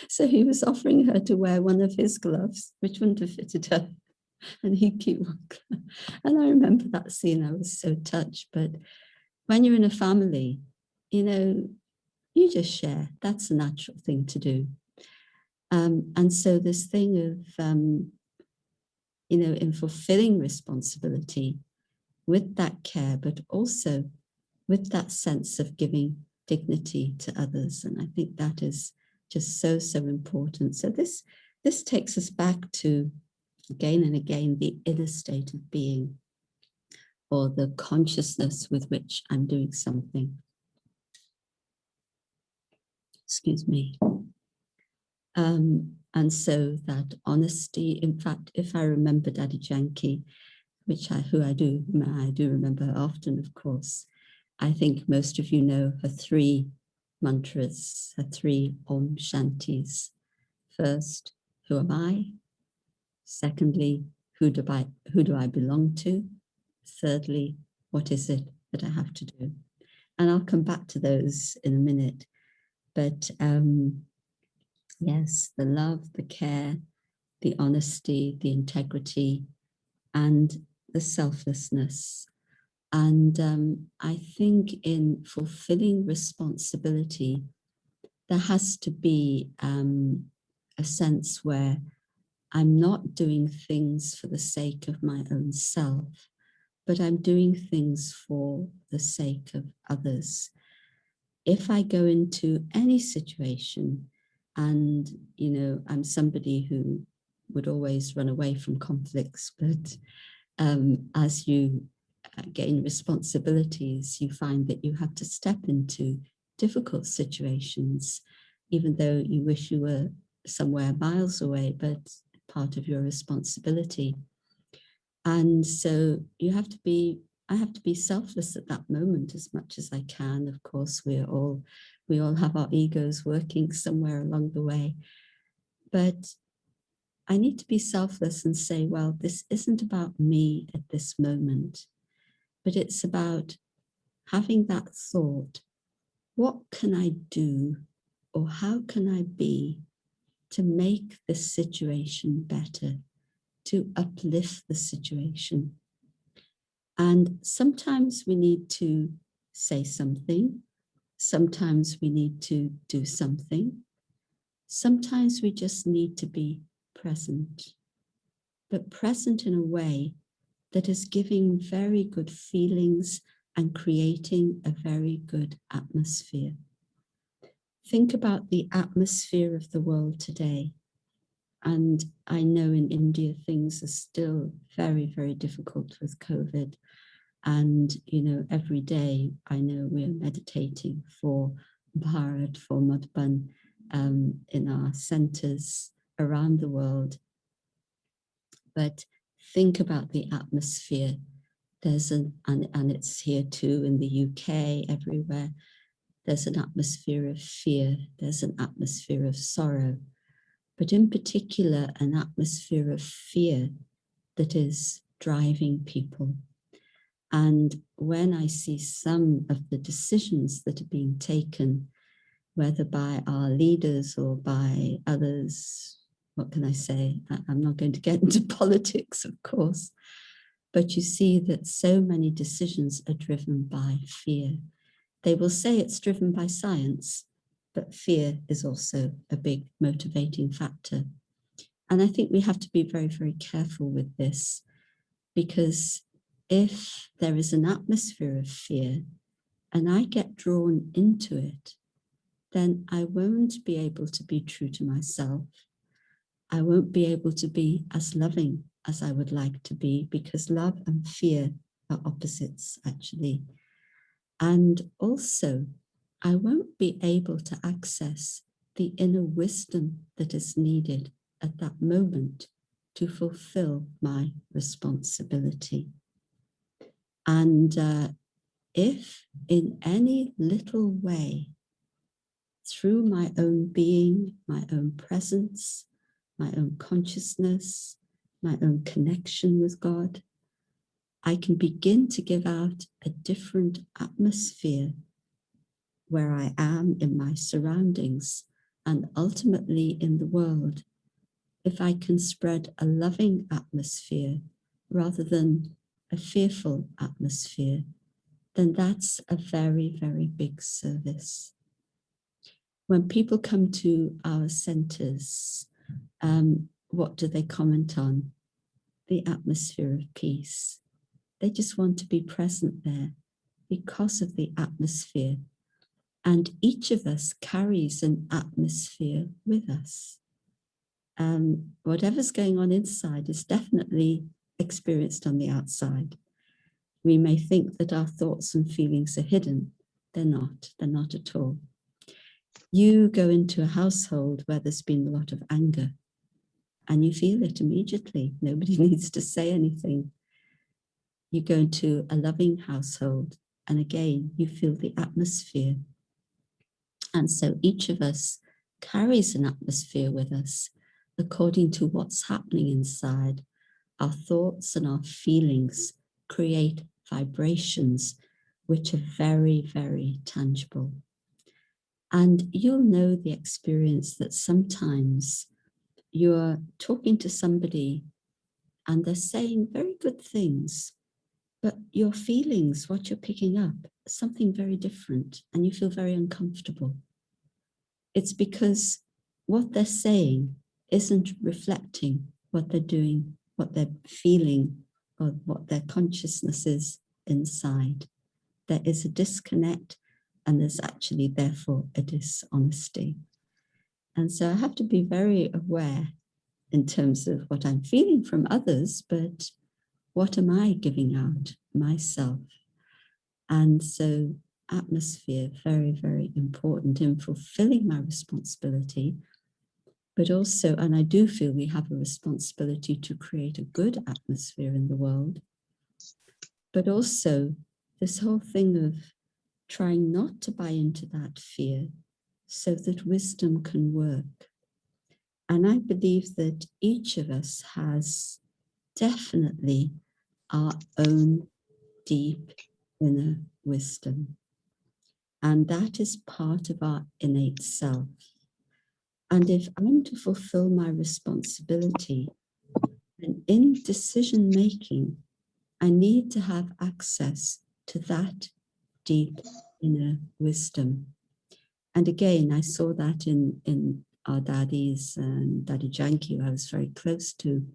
So he was offering her to wear one of his gloves, which wouldn't have fitted her. And he'd keep one. And I remember that scene, I was so touched. But when you're in a family, you know, you just share. That's a natural thing to do. And so this thing of, you know, in fulfilling responsibility with that care, but also with that sense of giving dignity to others. And I think that is just so, so important. So this takes us back to, again and again, the inner state of being, or the consciousness with which I'm doing something. Excuse me. And so that honesty, in fact, if I remember Daddy Janki, who I do remember often, of course. I think most of you know her 3 mantras, her 3 Om Shantis. First, who am I? Secondly, who do I belong to? Thirdly, what is it that I have to do? And I'll come back to those in a minute. But yes, the love, the care, the honesty, the integrity, and the selflessness. And I think in fulfilling responsibility, there has to be a sense where I'm not doing things for the sake of my own self, but I'm doing things for the sake of others. If I go into any situation and, you know, I'm somebody who would always run away from conflicts, but as you gain responsibilities, you find that you have to step into difficult situations, even though you wish you were somewhere miles away, but part of your responsibility. And so I have to be selfless at that moment as much as I can. Of course, we all have our egos working somewhere along the way, but I need to be selfless and say, well, this isn't about me at this moment, but it's about having that thought, what can I do or how can I be to make the situation better, to uplift the situation? And sometimes we need to say something. Sometimes we need to do something. Sometimes we just need to be present, but present in a way that is giving very good feelings and creating a very good atmosphere. Think about the atmosphere of the world today. And I know in India, things are still very, very difficult with COVID. And, you know, every day I know we are meditating for Bharat, for Madhban in our centers around the world. But think about the atmosphere. There's and it's here too in the UK, everywhere. There's an atmosphere of fear. There's an atmosphere of sorrow, but in particular, an atmosphere of fear that is driving people. And when I see some of the decisions that are being taken, whether by our leaders or by others, what can I say? I'm not going to get into politics, of course, but you see that so many decisions are driven by fear. They will say it's driven by science, but fear is also a big motivating factor. And I think we have to be very, very careful with this, because if there is an atmosphere of fear and I get drawn into it, then I won't be able to be true to myself. I won't be able to be as loving as I would like to be, because love and fear are opposites, actually. And also, I won't be able to access the inner wisdom that is needed at that moment to fulfill my responsibility. And if in any little way, through my own being, my own presence, my own consciousness, my own connection with God, I can begin to give out a different atmosphere where I am in my surroundings and ultimately in the world. If I can spread a loving atmosphere rather than a fearful atmosphere, then that's a very, very big service. When people come to our centers, what do they comment on? The atmosphere of peace. They just want to be present there because of the atmosphere. And each of us carries an atmosphere with us. Whatever's going on inside is definitely experienced on the outside. We may think that our thoughts and feelings are hidden. They're not at all. You go into a household where there's been a lot of anger and you feel it immediately. Nobody needs to say anything. You go into a loving household, and again, you feel the atmosphere. And so each of us carries an atmosphere with us according to what's happening inside. Our thoughts and our feelings create vibrations which are very, very tangible. And you'll know the experience that sometimes you're talking to somebody and they're saying very good things, but your feelings, what you're picking up, is something very different, and you feel very uncomfortable. It's because what they're saying isn't reflecting what they're doing, what they're feeling, or what their consciousness is inside. There is a disconnect, and there's actually therefore a dishonesty. And so I have to be very aware in terms of what I'm feeling from others, but what am I giving out myself? And so atmosphere, very, very important in fulfilling my responsibility, but also, and I do feel we have a responsibility to create a good atmosphere in the world, but also this whole thing of trying not to buy into that fear so that wisdom can work. And I believe that each of us has definitely our own deep inner wisdom. And that is part of our innate self. And if I'm to fulfill my responsibility, then in decision making, I need to have access to that deep inner wisdom. And again, I saw that in our daddies and Daddy Janki, who I was very close to.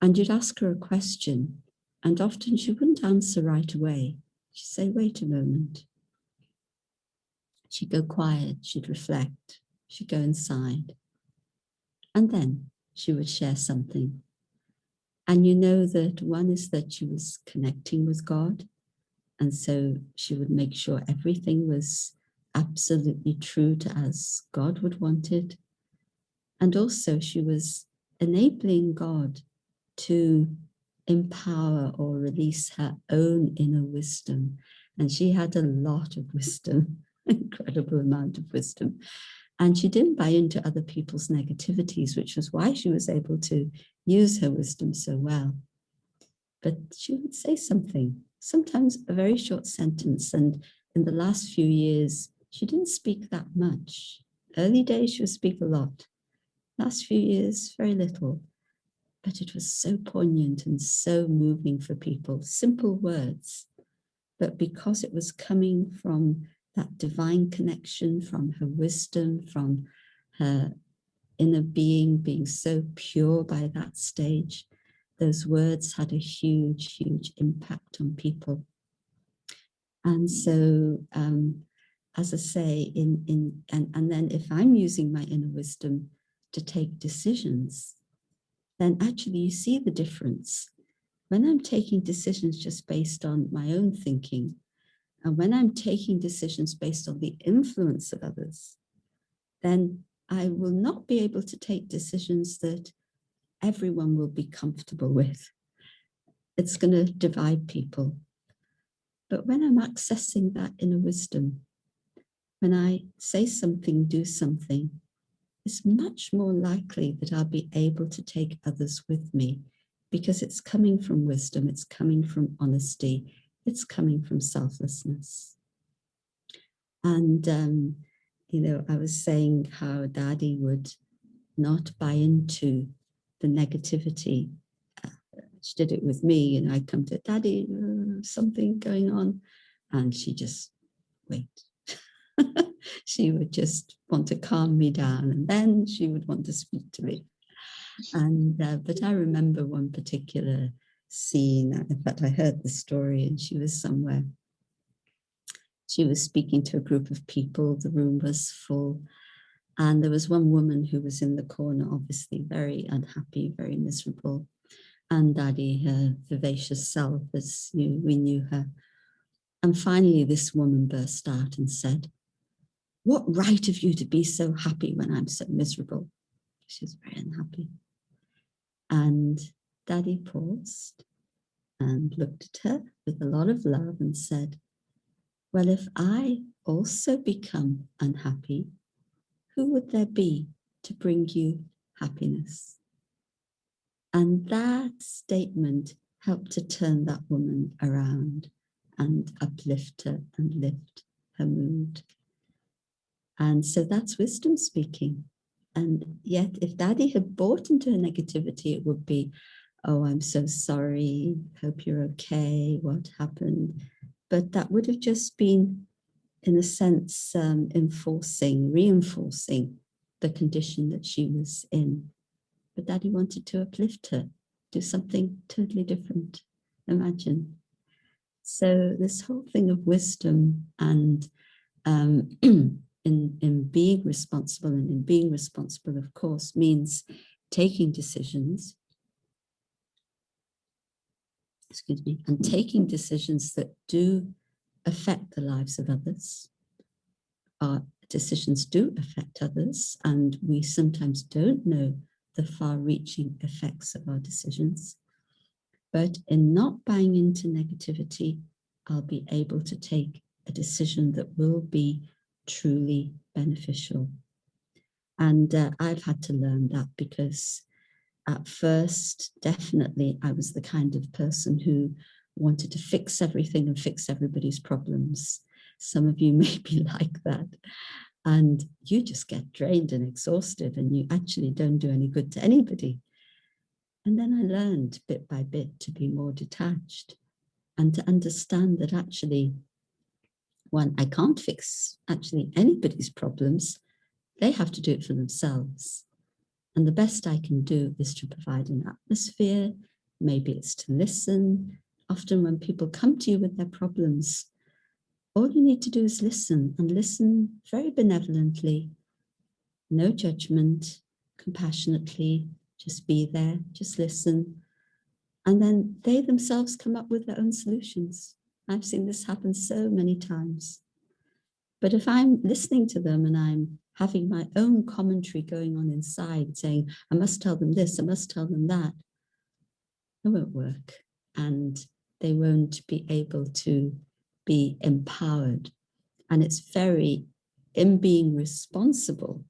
And you'd ask her a question, and often she wouldn't answer right away. She'd say, wait a moment. She'd go quiet, she'd reflect, she'd go inside. And then she would share something. And you know that one is that she was connecting with God. And so she would make sure everything was absolutely true to as God would want it. And also she was enabling God to empower or release her own inner wisdom. And she had a lot of wisdom, incredible amount of wisdom. And she didn't buy into other people's negativities, which was why she was able to use her wisdom so well. But she would say something, sometimes a very short sentence. And in the last few years, she didn't speak that much. Early days, she would speak a lot. Last few years, very little. But it was so poignant and so moving for people. Simple words. But because it was coming from that divine connection, from her wisdom, from her inner being so pure by that stage, those words had a huge, huge impact on people. And so, as I say, and then if I'm using my inner wisdom to take decisions, then actually you see the difference. When I'm taking decisions just based on my own thinking, and when I'm taking decisions based on the influence of others, then I will not be able to take decisions that everyone will be comfortable with. It's going to divide people. But when I'm accessing that inner wisdom, when I say something, do something, it's much more likely that I'll be able to take others with me, because it's coming from wisdom, it's coming from honesty, it's coming from selflessness. And, you know, I was saying how Daddy would not buy into the negativity. She did it with me, and I'd come to Daddy, something going on, and she just wait. She would just want to calm me down, and then she would want to speak to me. And but I remember one particular scene. In fact, I heard the story, and she was somewhere. She was speaking to a group of people. The room was full, and there was one woman who was in the corner, obviously very unhappy, very miserable. And Daddy, her vivacious self, as we knew her. And finally, this woman burst out and said, "What right have you to be so happy when I'm so miserable?" She was very unhappy. And Daddy paused, and looked at her with a lot of love and said, well, if I also become unhappy, who would there be to bring you happiness? And that statement helped to turn that woman around and uplift her and lift her mood. And so that's wisdom speaking. And yet, if Daddy had bought into her negativity, it would be, oh, I'm so sorry, hope you're okay, what happened? But that would have just been, in a sense, reinforcing the condition that she was in. But Daddy wanted to uplift her, do something totally different. Imagine. So this whole thing of wisdom and in being responsible, and in being responsible, of course, means taking decisions, excuse me, and taking decisions that do affect the lives of others. Our decisions do affect others, and we sometimes don't know the far-reaching effects of our decisions. But in not buying into negativity, I'll be able to take a decision that will be truly beneficial. And I've had to learn that, because at first, definitely, I was the kind of person who wanted to fix everything and fix everybody's problems. Some of you may be like that. And you just get drained and exhausted, and you actually don't do any good to anybody. And then I learned bit by bit to be more detached and to understand that actually, one, I can't fix actually anybody's problems. They have to do it for themselves. And the best I can do is to provide an atmosphere. Maybe it's to listen. Often when people come to you with their problems, all you need to do is listen, and listen very benevolently, no judgment, compassionately, just be there, just listen. And then they themselves come up with their own solutions. I've seen this happen so many times. But if I'm listening to them and I'm having my own commentary going on inside, saying, I must tell them this, I must tell them that, it won't work. And they won't be able to be empowered. And it's very, in being responsible,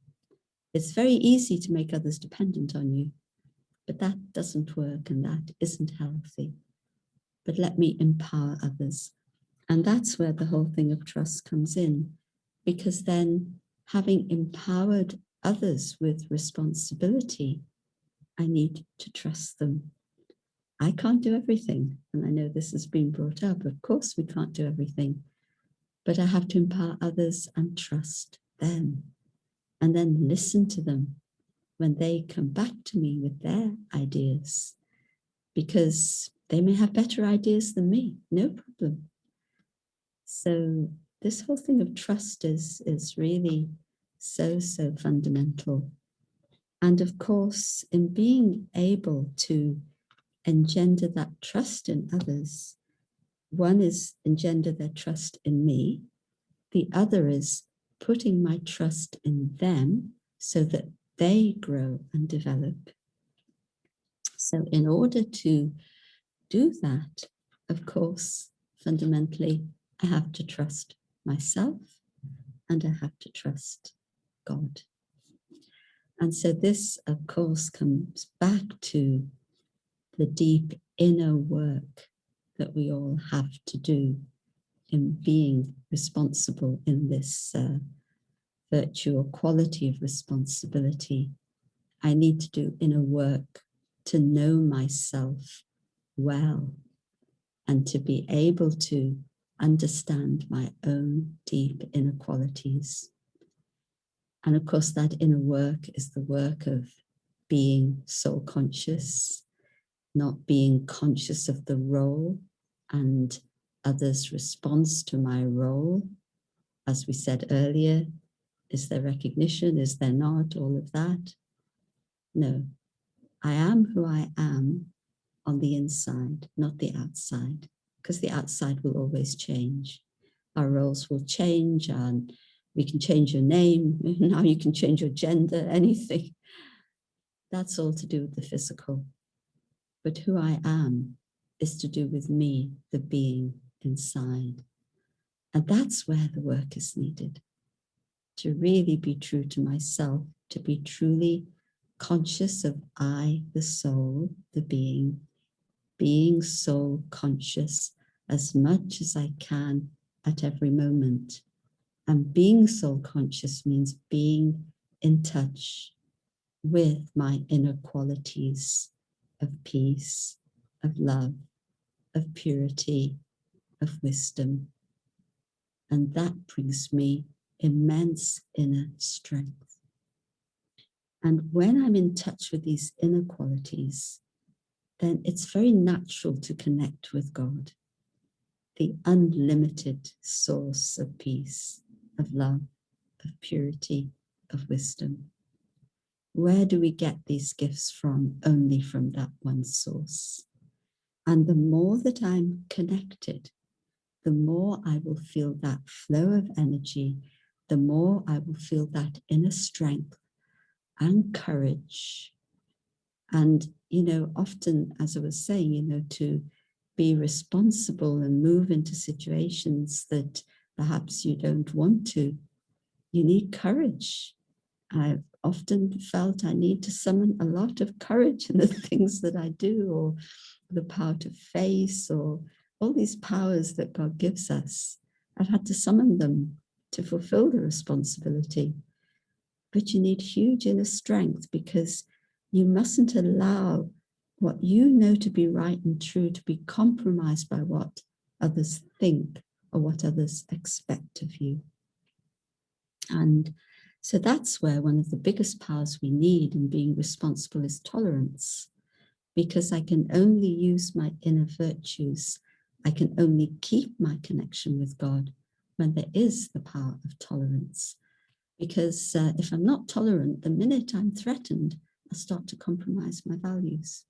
it's very easy to make others dependent on you. But that doesn't work, and that isn't healthy. But let me empower others. And that's where the whole thing of trust comes in, because then, having empowered others with responsibility, I need to trust them. I can't do everything. And I know this has been brought up. Of course, we can't do everything. But I have to empower others and trust them. And then listen to them when they come back to me with their ideas, because they may have better ideas than me, no problem. So this whole thing of trust is really so fundamental. And of course, in being able to engender that trust in others, one is engender their trust in me, the other is putting my trust in them so that they grow and develop. So in order to do that, of course, fundamentally, I have to trust myself and I have to trust God. And so this, of course, comes back to the deep inner work that we all have to do in being responsible in this virtue or quality of responsibility. I need to do inner work to know myself well and to be able to understand my own deep inner qualities. And of course, that inner work is the work of being soul conscious, not being conscious of the role and others' response to my role. As we said earlier, is there recognition? Is there not? All of that. No, I am who I am on the inside, not the outside, because the outside will always change. Our roles will change, and we can change your name. Now you can change your gender, anything. That's all to do with the physical. But who I am is to do with me, the being inside. And that's where the work is needed. To really be true to myself, to be truly conscious of I, the soul, the being soul conscious as much as I can at every moment. And being soul conscious means being in touch with my inner qualities of peace, of love, of purity, of wisdom. And that brings me immense inner strength. And when I'm in touch with these inner qualities, then it's very natural to connect with God, the unlimited source of peace, of love, of purity, of wisdom. Where do we get these gifts from? Only from that one source. And the more that I'm connected, the more I will feel that flow of energy, the more I will feel that inner strength and courage. And, you know, often, as I was saying, you know, to be responsible and move into situations that perhaps you don't want to, you need courage. I've often felt I need to summon a lot of courage in the things that I do, or the power to face, or all these powers that God gives us. I've had to summon them to fulfill the responsibility. But you need huge inner strength, because you mustn't allow what you know to be right and true to be compromised by what others think or what others expect of you. And so that's where one of the biggest powers we need in being responsible is tolerance, because I can only use my inner virtues. I can only keep my connection with God when there is the power of tolerance. Because if I'm not tolerant, the minute I'm threatened, I start to compromise my values.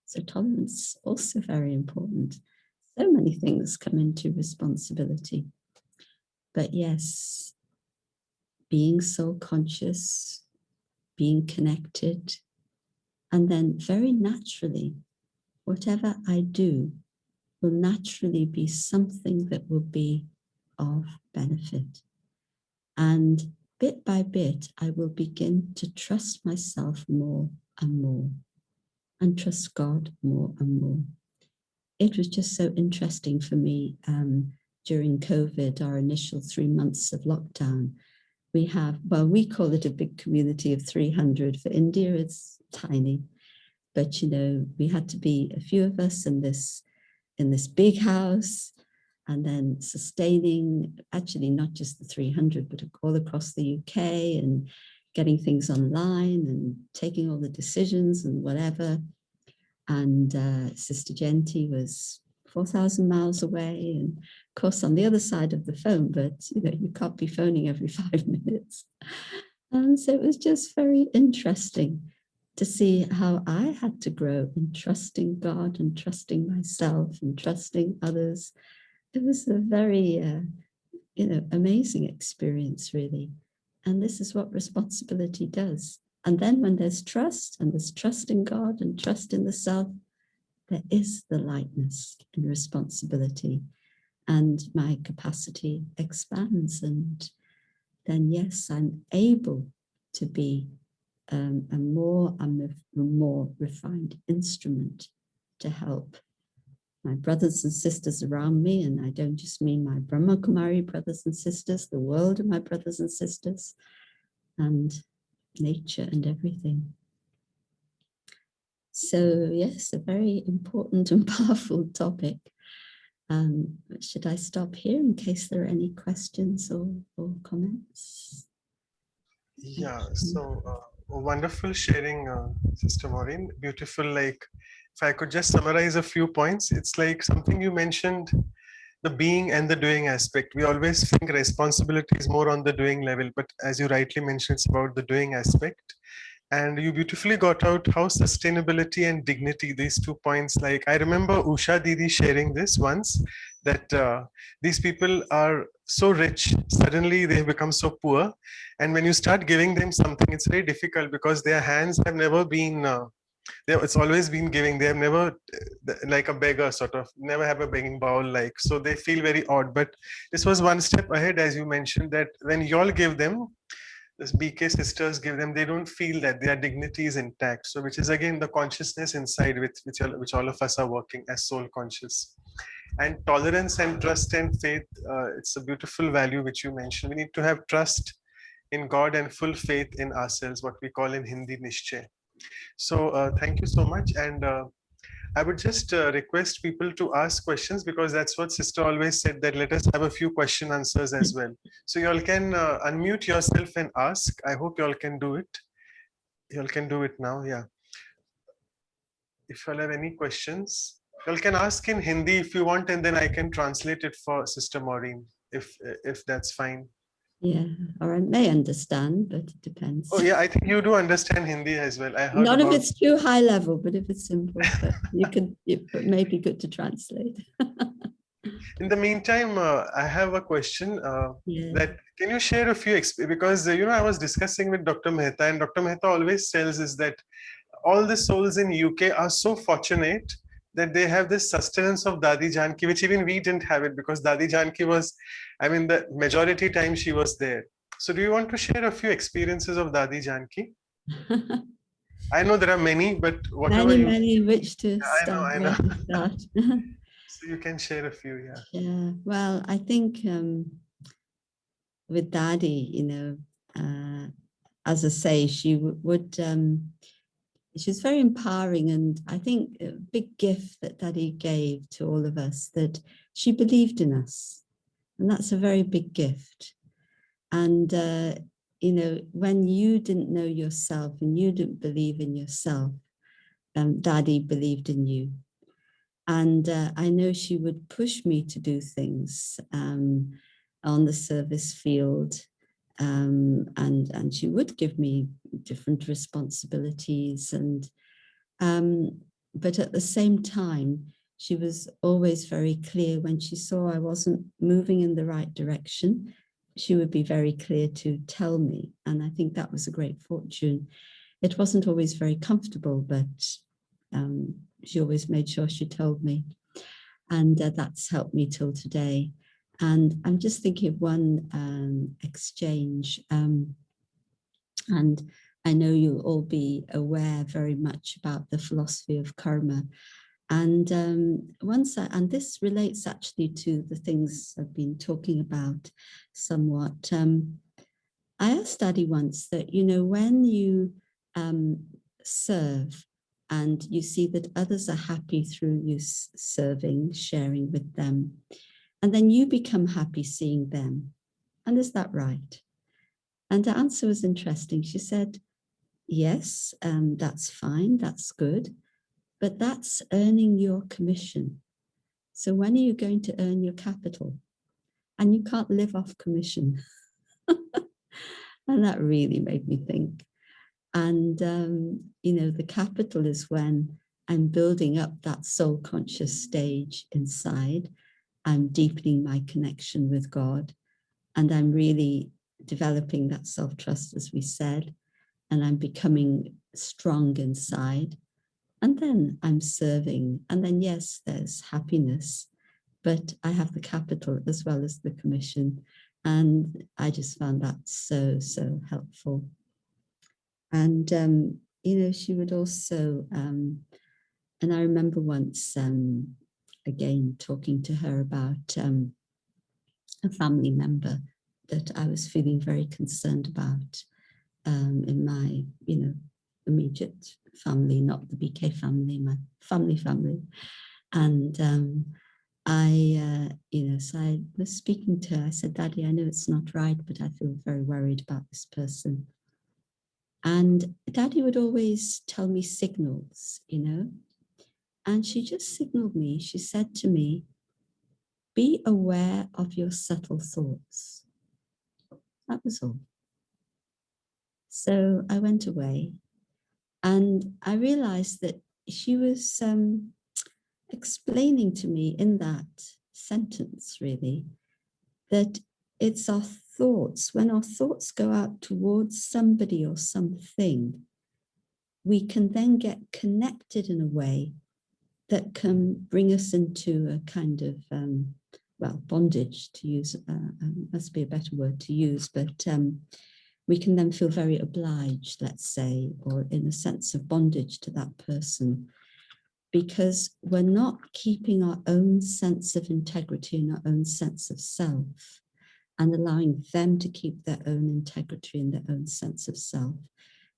So tolerance also very important. So many things come into responsibility. But yes, being soul conscious, being connected, and then very naturally, whatever I do will naturally be something that will be of benefit. And bit by bit, I will begin to trust myself more and more, and trust God more and more. It was just so interesting for me during COVID, our initial 3 months of lockdown. We have, well, we call it a big community of 300. For India, it's tiny. But, you know, we had to be a few of us in this big house, and then sustaining actually not just the 300, but all across the UK, and getting things online and taking all the decisions and whatever. And Sister Genti was 4,000 miles away, and of course on the other side of the phone, but you know, you can't be phoning every 5 minutes. And so it was just very interesting to see how I had to grow in trusting God and trusting myself and trusting others. It was a very, you know, amazing experience, really. And this is what responsibility does. And then when there's trust, and there's trust in God and trust in the self, there is the lightness in responsibility, and my capacity expands. And then, yes, I'm able to be a more refined instrument to help my brothers and sisters around me. And I don't just mean my Brahma Kumari brothers and sisters, the world of my brothers and sisters, and nature and everything. So yes, a very important and powerful topic. Should I stop here in case there are any questions or comments? Yeah, so wonderful sharing, Sister Maureen. Beautiful, like, if I could just summarize a few points, it's like something you mentioned, the being and the doing aspect. We always think responsibility is more on the doing level, but as you rightly mentioned, it's about the doing aspect. And you beautifully got out how sustainability and dignity, these 2 points, like I remember Usha Didi sharing this once, that these people are so rich, suddenly they become so poor. And when you start giving them something, it's very difficult because their hands have never been it's always been giving. They have never like a beggar sort of, never have a begging bowl like. So they feel very odd. But this was one step ahead, as you mentioned, that when you all give them, this BK sisters give them, they don't feel that their dignity is intact. So which is again the consciousness inside with which all of us are working as soul conscious. And tolerance and trust and faith, it's a beautiful value which you mentioned. We need to have trust in God and full faith in ourselves, what we call in Hindi Nishchay. So thank you so much. And I would just request people to ask questions, because that's what sister always said, that let us have a few question answers as well. So you all can unmute yourself and ask. I hope you all can do it. You all can do it now. Yeah. If you all have any questions, you all can ask in Hindi if you want, and then I can translate it for Sister Maureen, if that's fine. Yeah, or I may understand, but it depends. Oh yeah, I think you do understand Hindi as well. I heard Not if about- it's too high level, but if it's simple, but you can, it may be good to translate. In the meantime, I have a question Yeah. that can you share a few, because I was discussing with Dr. Mehta, and Dr. Mehta always tells us that all the souls in UK are so fortunate that they have this sustenance of Dadi Janki, which even we didn't have it, because Dadi Janki was, I mean, the majority time she was there. So do you want to share a few experiences of Dadi Janki? I know there are many, but whatever many in which to start. I know. where to start. So you can share a few, yeah. Yeah, well, I think with Dadi, as I say, she would, she was very empowering, and I think a big gift that Dadi gave to all of us, that she believed in us, and that's a very big gift. And when you didn't know yourself and you didn't believe in yourself, Dadi believed in you. And I know she would push me to do things on the service field, and she would give me different responsibilities. And but at the same time, she was always very clear when she saw I wasn't moving in the right direction. She would be very clear to tell me, and I think that was a great fortune. It wasn't always very comfortable, but she always made sure she told me, and that's helped me till today. And I'm just thinking of one exchange, and I know you'll all be aware very much about the philosophy of karma. And and this relates actually to the things I've been talking about somewhat. I asked Dadi once that, when you serve and you see that others are happy through you serving, sharing with them, and then you become happy seeing them, and is that right? And the answer was interesting. She said, yes, that's fine, that's good. But that's earning your commission. So when are you going to earn your capital? And you can't live off commission. And that really made me think. And, the capital is when I'm building up that soul conscious stage inside. I'm deepening my connection with God. And I'm really developing that self-trust, as we said. And I'm becoming strong inside. And then I'm serving. And then, yes, there's happiness, but I have the capital as well as the commission. And I just found that so, so helpful. And, she would also, and I remember once, again, talking to her about a family member that I was feeling very concerned about in my, immediate family, not the BK family, my family. And so I was speaking to her. I said, Dadi, I know it's not right, but I feel very worried about this person. And Dadi would always tell me signals, and she just signaled me. She said to me, be aware of your subtle thoughts. That was all. So I went away. And I realized that she was explaining to me in that sentence, really, that it's our thoughts. When our thoughts go out towards somebody or something, we can then get connected in a way that can bring us into a kind of, well, bondage, to use, must be a better word to use, but we can then feel very obliged, let's say, or in a sense of bondage to that person, because we're not keeping our own sense of integrity and our own sense of self and allowing them to keep their own integrity and their own sense of self.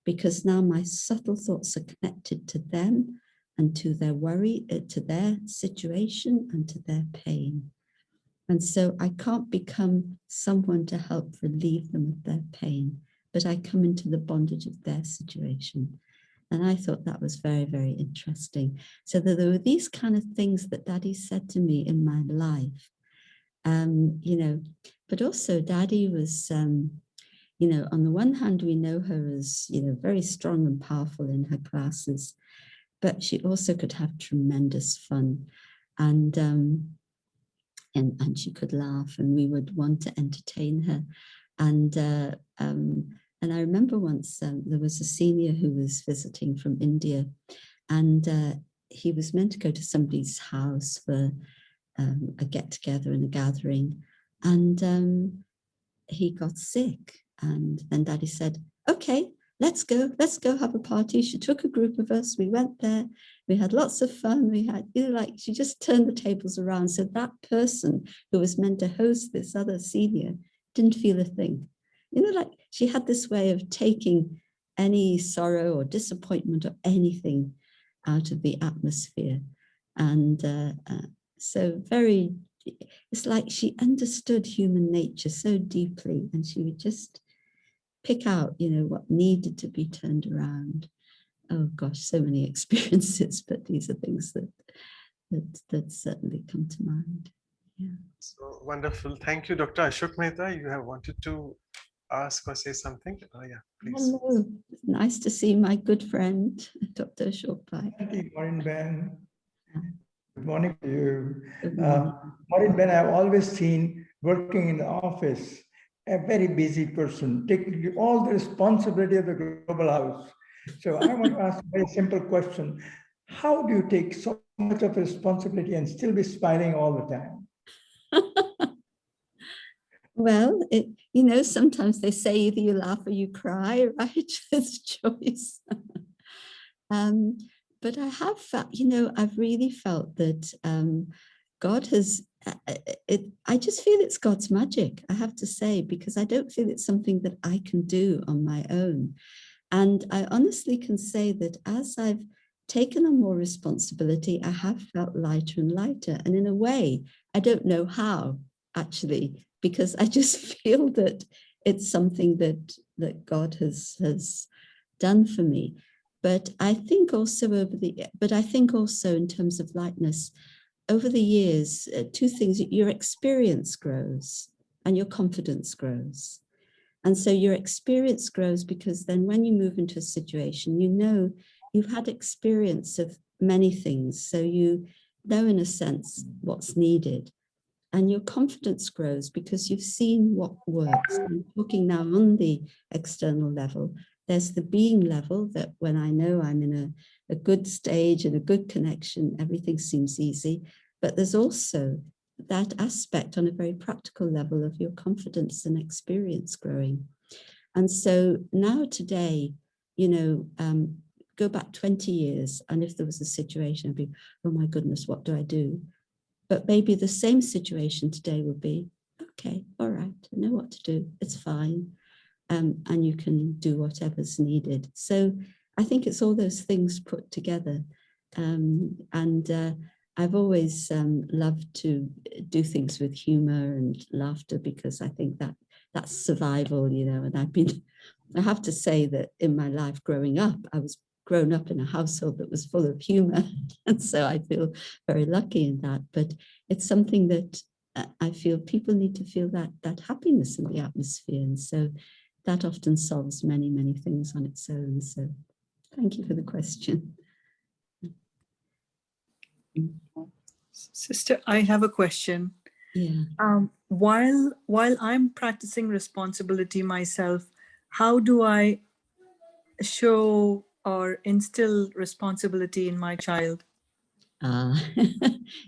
Because now my subtle thoughts are connected to them and to their worry, to their situation and to their pain. And so I can't become someone to help relieve them of their pain, but I come into the bondage of their situation. And I thought that was very, very interesting. So that there were these kind of things that Daddy said to me in my life, you know, but also Daddy was, you know, on the one hand, we know her as, you know, very strong and powerful in her classes, but she also could have tremendous fun. And she could laugh, and we would want to entertain her. And I remember once there was a senior who was visiting from India, and he was meant to go to somebody's house for a get-together and a gathering, and he got sick. And then Daddy said, "Okay, let's go have a party." She took a group of us, we went there, we had lots of fun, we had, you know, like, she just turned the tables around. So that person who was meant to host this other senior didn't feel a thing. You know, like, she had this way of taking any sorrow or disappointment or anything out of the atmosphere. And so very, it's like she understood human nature so deeply, and she would just pick out, you know, what needed to be turned around. Oh gosh, so many experiences, but these are things that certainly come to mind. Yeah. So wonderful. Thank you, Dr. Ashok Mehta. You have wanted to ask or say something? Yeah, please. Hello. Nice to see my good friend, Dr. Ashok Pai. Maureen Ben. Good morning to you. Good morning. Maureen Ben, I've always seen working in the office, a very busy person, taking all the responsibility of the global house. So I want to ask a very simple question. How do you take so much of responsibility and still be smiling all the time? Well, you know, sometimes they say either you laugh or you cry, right? It's a choice. But I have felt, you know, I've really felt that God has, I just feel it's God's magic, I have to say, because I don't feel it's something that I can do on my own. And I honestly can say that as I've taken on more responsibility, I have felt lighter and lighter. And in a way, I don't know how, actually, because I just feel that it's something that God has done for me. But I think also in terms of lightness, over the years, two things: your experience grows and your confidence grows. And so your experience grows because then when you move into a situation, you know you've had experience of many things. So you know, in a sense, what's needed. And your confidence grows because you've seen what works. I'm talking now on the external level. There's the being level, that when I know I'm in a good stage and a good connection, everything seems easy. But there's also that aspect on a very practical level of your confidence and experience growing. And so now today, you know, go back 20 years, and if there was a situation, I'd be, oh my goodness, what do I do? But maybe the same situation today would be, okay, all right, I know what to do, it's fine. And you can do whatever's needed. So I think it's all those things put together. I've always loved to do things with humor and laughter, because I think that that's survival, you know. And I have to say that in my life growing up, I was grown up in a household that was full of humor. And so I feel very lucky in that. But it's something that I feel people need to feel that happiness in the atmosphere. And so that often solves many, many things on its own. So thank you for the question. Sister, I have a question. Yeah. While I'm practicing responsibility myself, how do I show or instill responsibility in my child?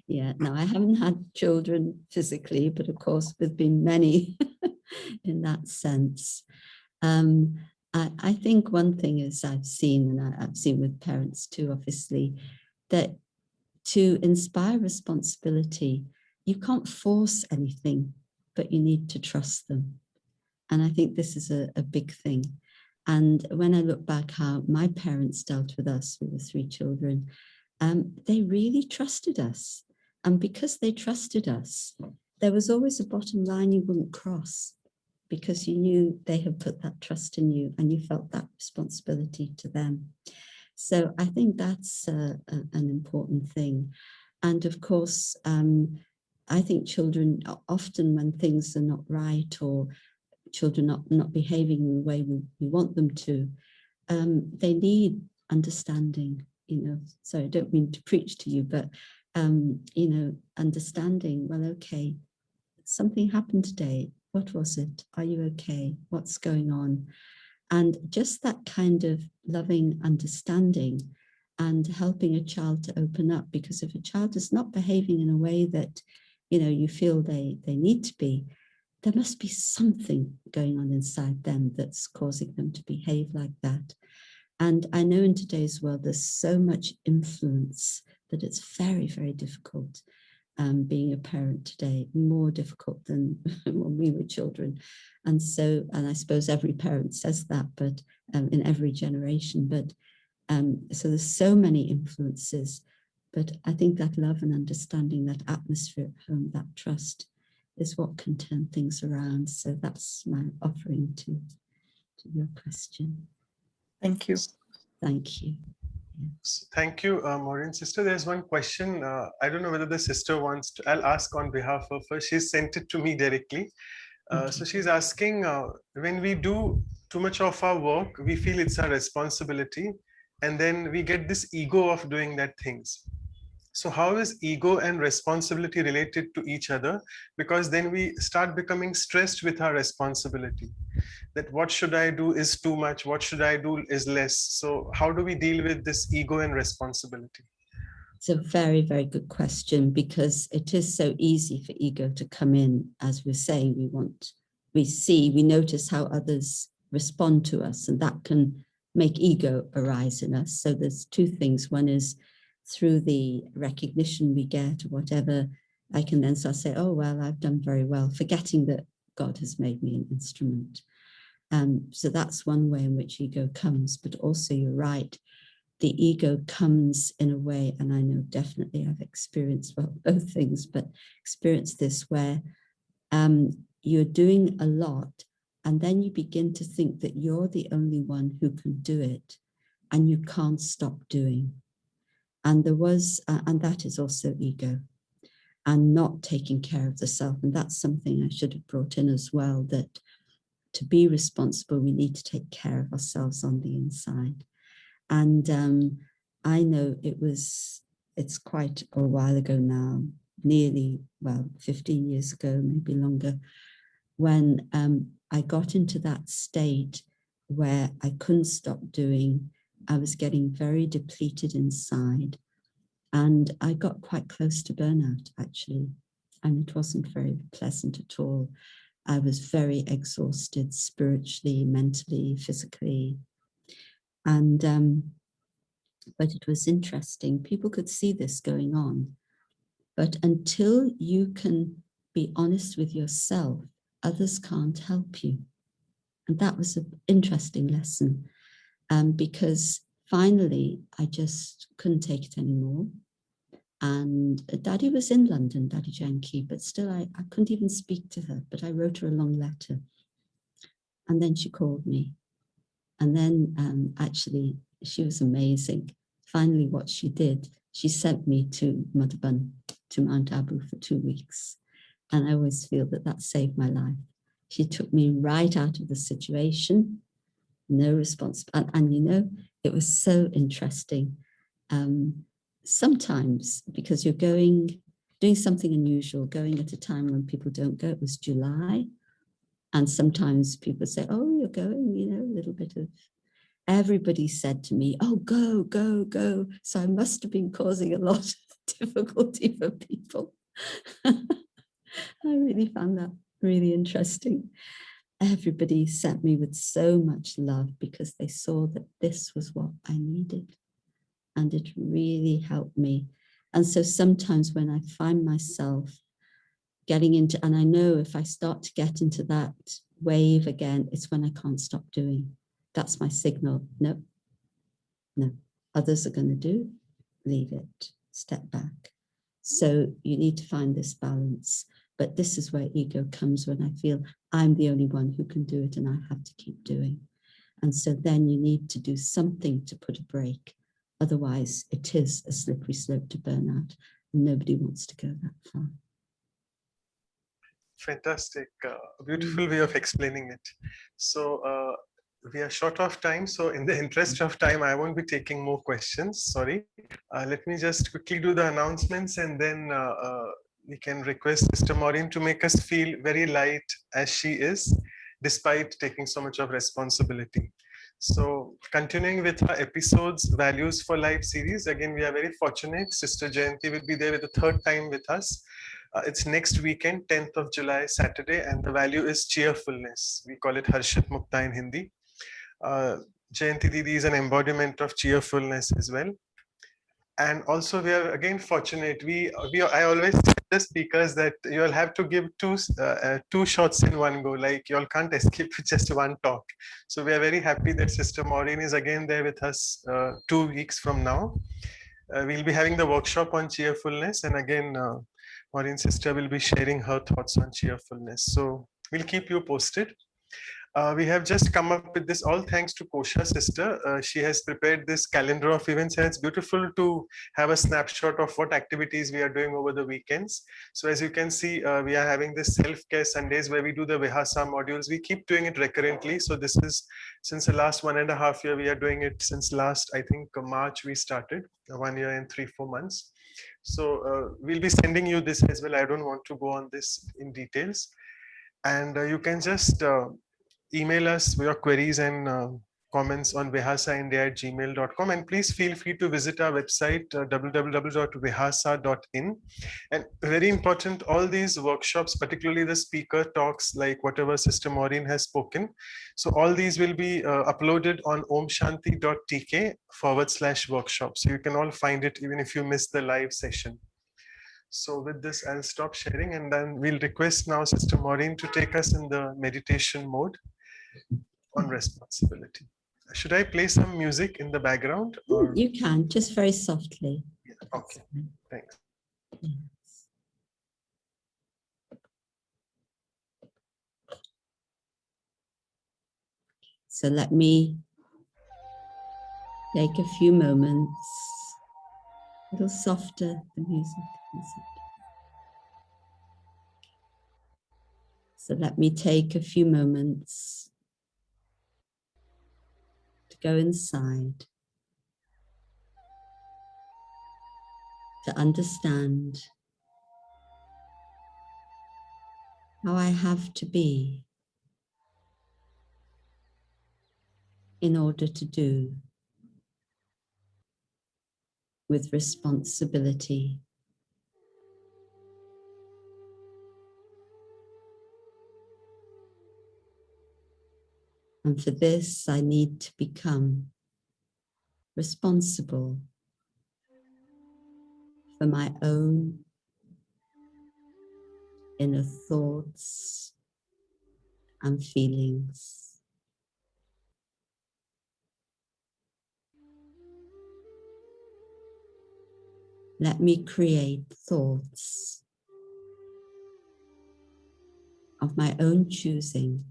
Yeah, no, I haven't had children physically, but of course there've been many in that sense. I think one thing is I've seen, and I've seen with parents too, obviously, that to inspire responsibility, you can't force anything, but you need to trust them. And I think this is a big thing. And when I look back how my parents dealt with us, we were 3 children, they really trusted us. And because they trusted us, there was always a bottom line you wouldn't cross, because you knew they had put that trust in you and you felt that responsibility to them. So I think that's an important thing. And of course, I think children, often when things are not right, or children not behaving in the way we want them to, they need understanding, you know. So I don't mean to preach to you, but, you know, understanding, well, okay, something happened today. What was it? Are you okay? What's going on? And just that kind of loving understanding and helping a child to open up, because if a child is not behaving in a way that, you know, you feel they need to be, there must be something going on inside them that's causing them to behave like that. And I know in today's world, there's so much influence that it's very, very difficult being a parent today, more difficult than when we were children. And so, and I suppose every parent says that, but in every generation, but so there's so many influences, but I think that love and understanding, that atmosphere at home, that trust is what can turn things around. So that's my offering to your question. Thank you. Thank you. Thank you, Maureen. Sister, there's one question. I don't know whether the sister wants to, I'll ask on behalf of her. She sent it to me directly. So she's asking, when we do too much of our work, we feel it's our responsibility, and then we get this ego of doing that things. So how is ego and responsibility related to each other? Because then we start becoming stressed with our responsibility, that what should I do is too much, what should I do is less. So how do we deal with this ego and responsibility? It's a very, very good question, because it is so easy for ego to come in. As we're saying, we notice how others respond to us, and that can make ego arise in us. So there's 2 things. One is through the recognition we get, or whatever, I can then start to say, oh, well, I've done very well, forgetting that God has made me an instrument. So that's one way in which ego comes. But also, you're right, the ego comes in a way, and I know definitely I've experienced, well, both things, but experienced this, where you're doing a lot, and then you begin to think that you're the only one who can do it, and you can't stop doing. And there was, and that is also ego, and not taking care of the self. And that's something I should have brought in as well, that to be responsible, we need to take care of ourselves on the inside. And I know it's quite a while ago now, nearly, well, 15 years ago, maybe longer, when I got into that state where I couldn't stop doing. I was getting very depleted inside, and I got quite close to burnout, actually, and it wasn't very pleasant at all. I was very exhausted spiritually, mentally, physically. And but it was interesting. People could see this going on, but until you can be honest with yourself, others can't help you. And that was an interesting lesson, because finally I just couldn't take it anymore. And Daddy was in London, Daddy Janki, but still I couldn't even speak to her, but I wrote her a long letter. And then she called me. And then actually, she was amazing. Finally, what she did, she sent me to Madhuban, to Mount Abu, for 2 weeks. And I always feel that that saved my life. She took me right out of the situation, no response. And you know, it was so interesting. Sometimes, because you're doing something unusual, going at a time when people don't go. It was July. And sometimes people say, oh, you're going, you know, a little bit of everybody said to me, oh, go, go, go. So I must have been causing a lot of difficulty for people. I really found that really interesting. Everybody sent me with so much love because they saw that this was what I needed. And it really helped me. And so sometimes when I find myself getting into, and I know if I start to get into that wave again, it's when I can't stop doing. That's my signal. No, no, others are going to do, leave it, step back. So you need to find this balance. But this is where ego comes, when I feel I'm the only one who can do it and I have to keep doing. And so then you need to do something to put a break. Otherwise, it is a slippery slope to burnout. And nobody wants to go that far. Fantastic, beautiful way of explaining it. So we are short of time. So in the interest of time, I won't be taking more questions. Sorry. Let me just quickly do the announcements, and then we can request Sister Maureen to make us feel very light as she is, despite taking so much of responsibility. So continuing with our episodes, Values for Life series, again, we are very fortunate. Sister Jayanti will be there with the third time with us. It's next weekend, 10th of July, Saturday, and the value is cheerfulness. We call it Harshit Mukta in Hindi. Jayanti Didi is an embodiment of cheerfulness as well. And also we are again fortunate. I always tell the speakers that you all have to give two shots in one go. Like you all can't escape with just one talk. So we are very happy that Sister Maureen is again there with us 2 weeks from now. We'll be having the workshop on cheerfulness, and again, Maureen's sister will be sharing her thoughts on cheerfulness. So we'll keep you posted. We have just come up with this all thanks to Kosha sister. She has prepared this calendar of events, and it's beautiful to have a snapshot of what activities we are doing over the weekends. So as you can see, we are having this self-care Sundays where we do the Vihasa modules. We keep doing it recurrently. So this is since the last 1.5 years, we are doing it since last, I think March we started, 1 year and 3-4 months. So we'll be sending you this as well. I don't want to go on this in details. And you can just email us your queries and comments on vihasaindia@gmail.com, and please feel free to visit our website www.vihasa.in. And very important, all these workshops, particularly the speaker talks like whatever Sister Maureen has spoken, so all these will be uploaded on omshanti.tk/workshop, so you can all find it even if you miss the live session. So with this, I'll stop sharing, and then we'll request now Sister Maureen to take us in the meditation mode on responsibility. Should I play some music in the background? Or? You can, just very softly. Okay, thanks. Yes. So let me take a few moments, a little softer, the music. So let me take a few moments to go inside, to understand how I have to be in order to do with responsibility. And for this, I need to become responsible for my own inner thoughts and feelings. Let me create thoughts of my own choosing,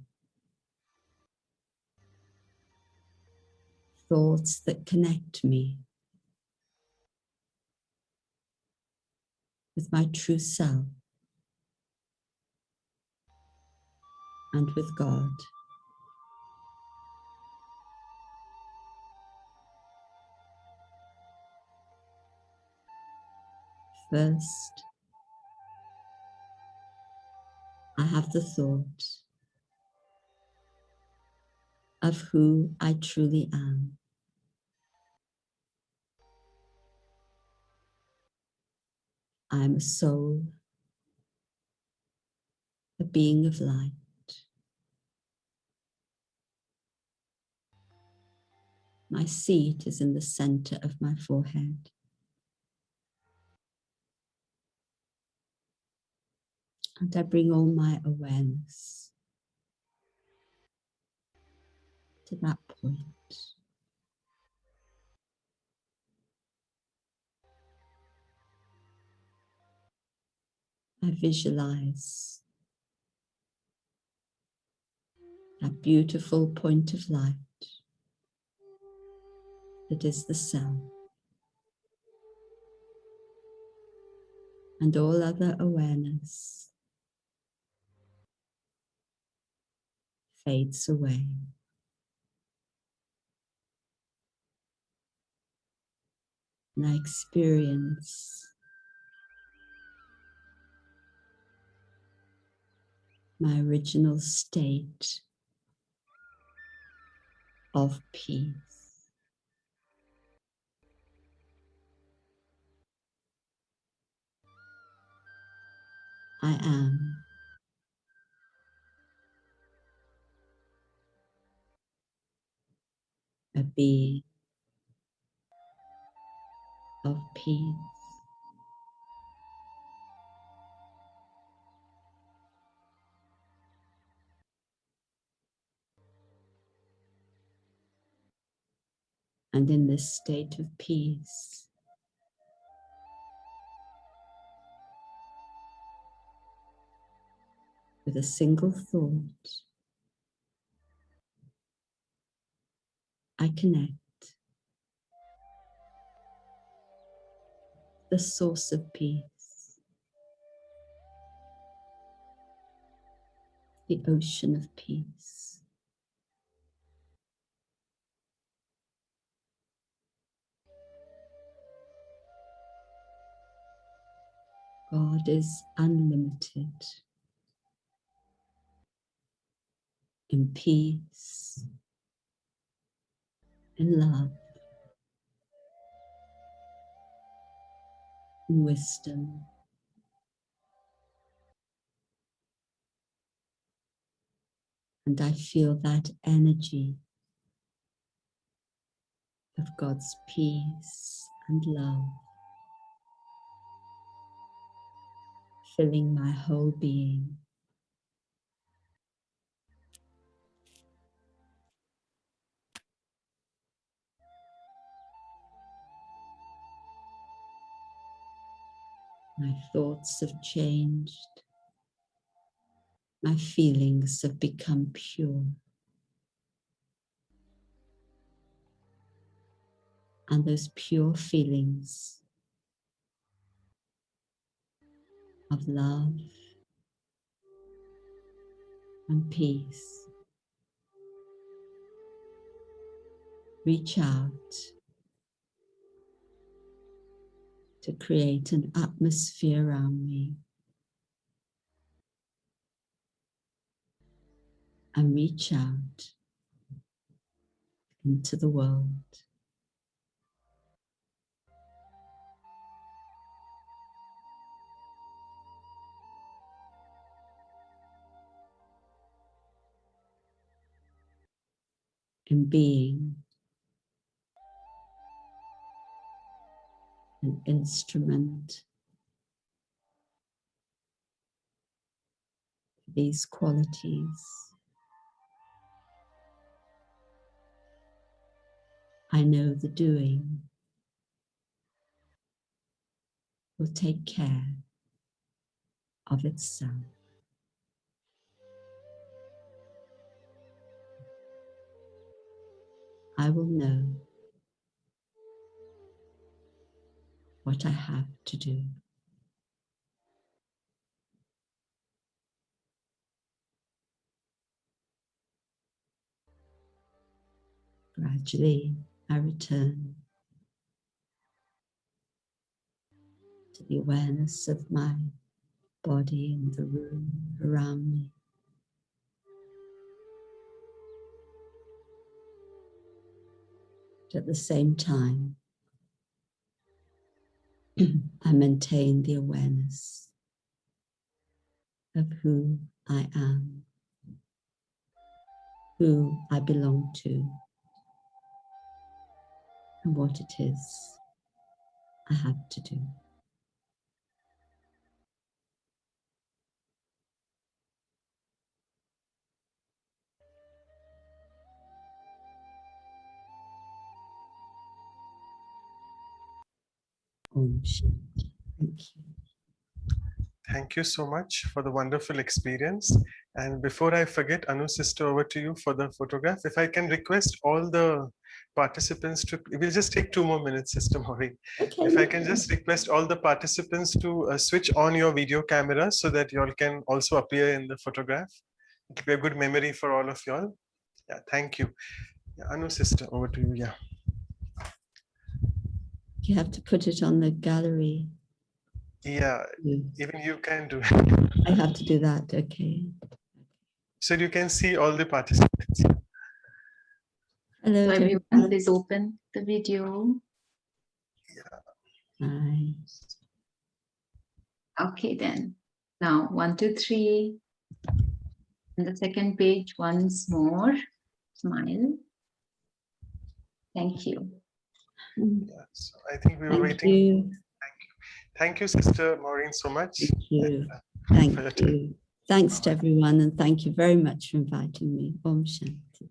thoughts that connect me with my true self and with God. First, I have the thought, of who I truly am. I'm a soul, a being of light. My seat is in the center of my forehead. And I bring all my awareness to that point. I visualize that beautiful point of light that is the cell, and all other awareness fades away. And I experience my original state of peace. I am a being of peace. And in this state of peace, with a single thought, I connect the source of peace, the ocean of peace. God is unlimited in peace, in love, in wisdom, and I feel that energy of God's peace and love filling my whole being. My thoughts have changed. My feelings have become pure. And those pure feelings of love and peace reach out to create an atmosphere around me and reach out into the world. In being an instrument for these qualities. I know the doing will take care of itself. I will know what I have to do. Gradually, I return to the awareness of my body and the room around me. But at the same time, I maintain the awareness of who I am, who I belong to, and what it is I have to do. Om Shanti. Thank you. Thank you so much for the wonderful experience. And before I forget, Anu sister, over to you for the photograph. If I can request all the participants to, we'll just take 2 more minutes, Sister Maureen. Okay. If I can just request all the participants to switch on your video camera so that you all can also appear in the photograph. It will be a good memory for all of you all. Yeah, thank you. Yeah, Anu sister, over to you. Yeah. You have to put it on the gallery. Yeah, You- even you can do it. I have to do that. Okay. So you can see all the participants. Hello. So to everyone, everyone. please open the video. Hi. Okay, then. Now, 1, 2, 3. And the second page, once more. Smile. Thank you. Yeah, so I think we were Thank waiting. you. Thank you, Sister Maureen, so much. Thank you. for your Thank time. you. Thanks to everyone, and thank you very much for inviting me. Om Shanti.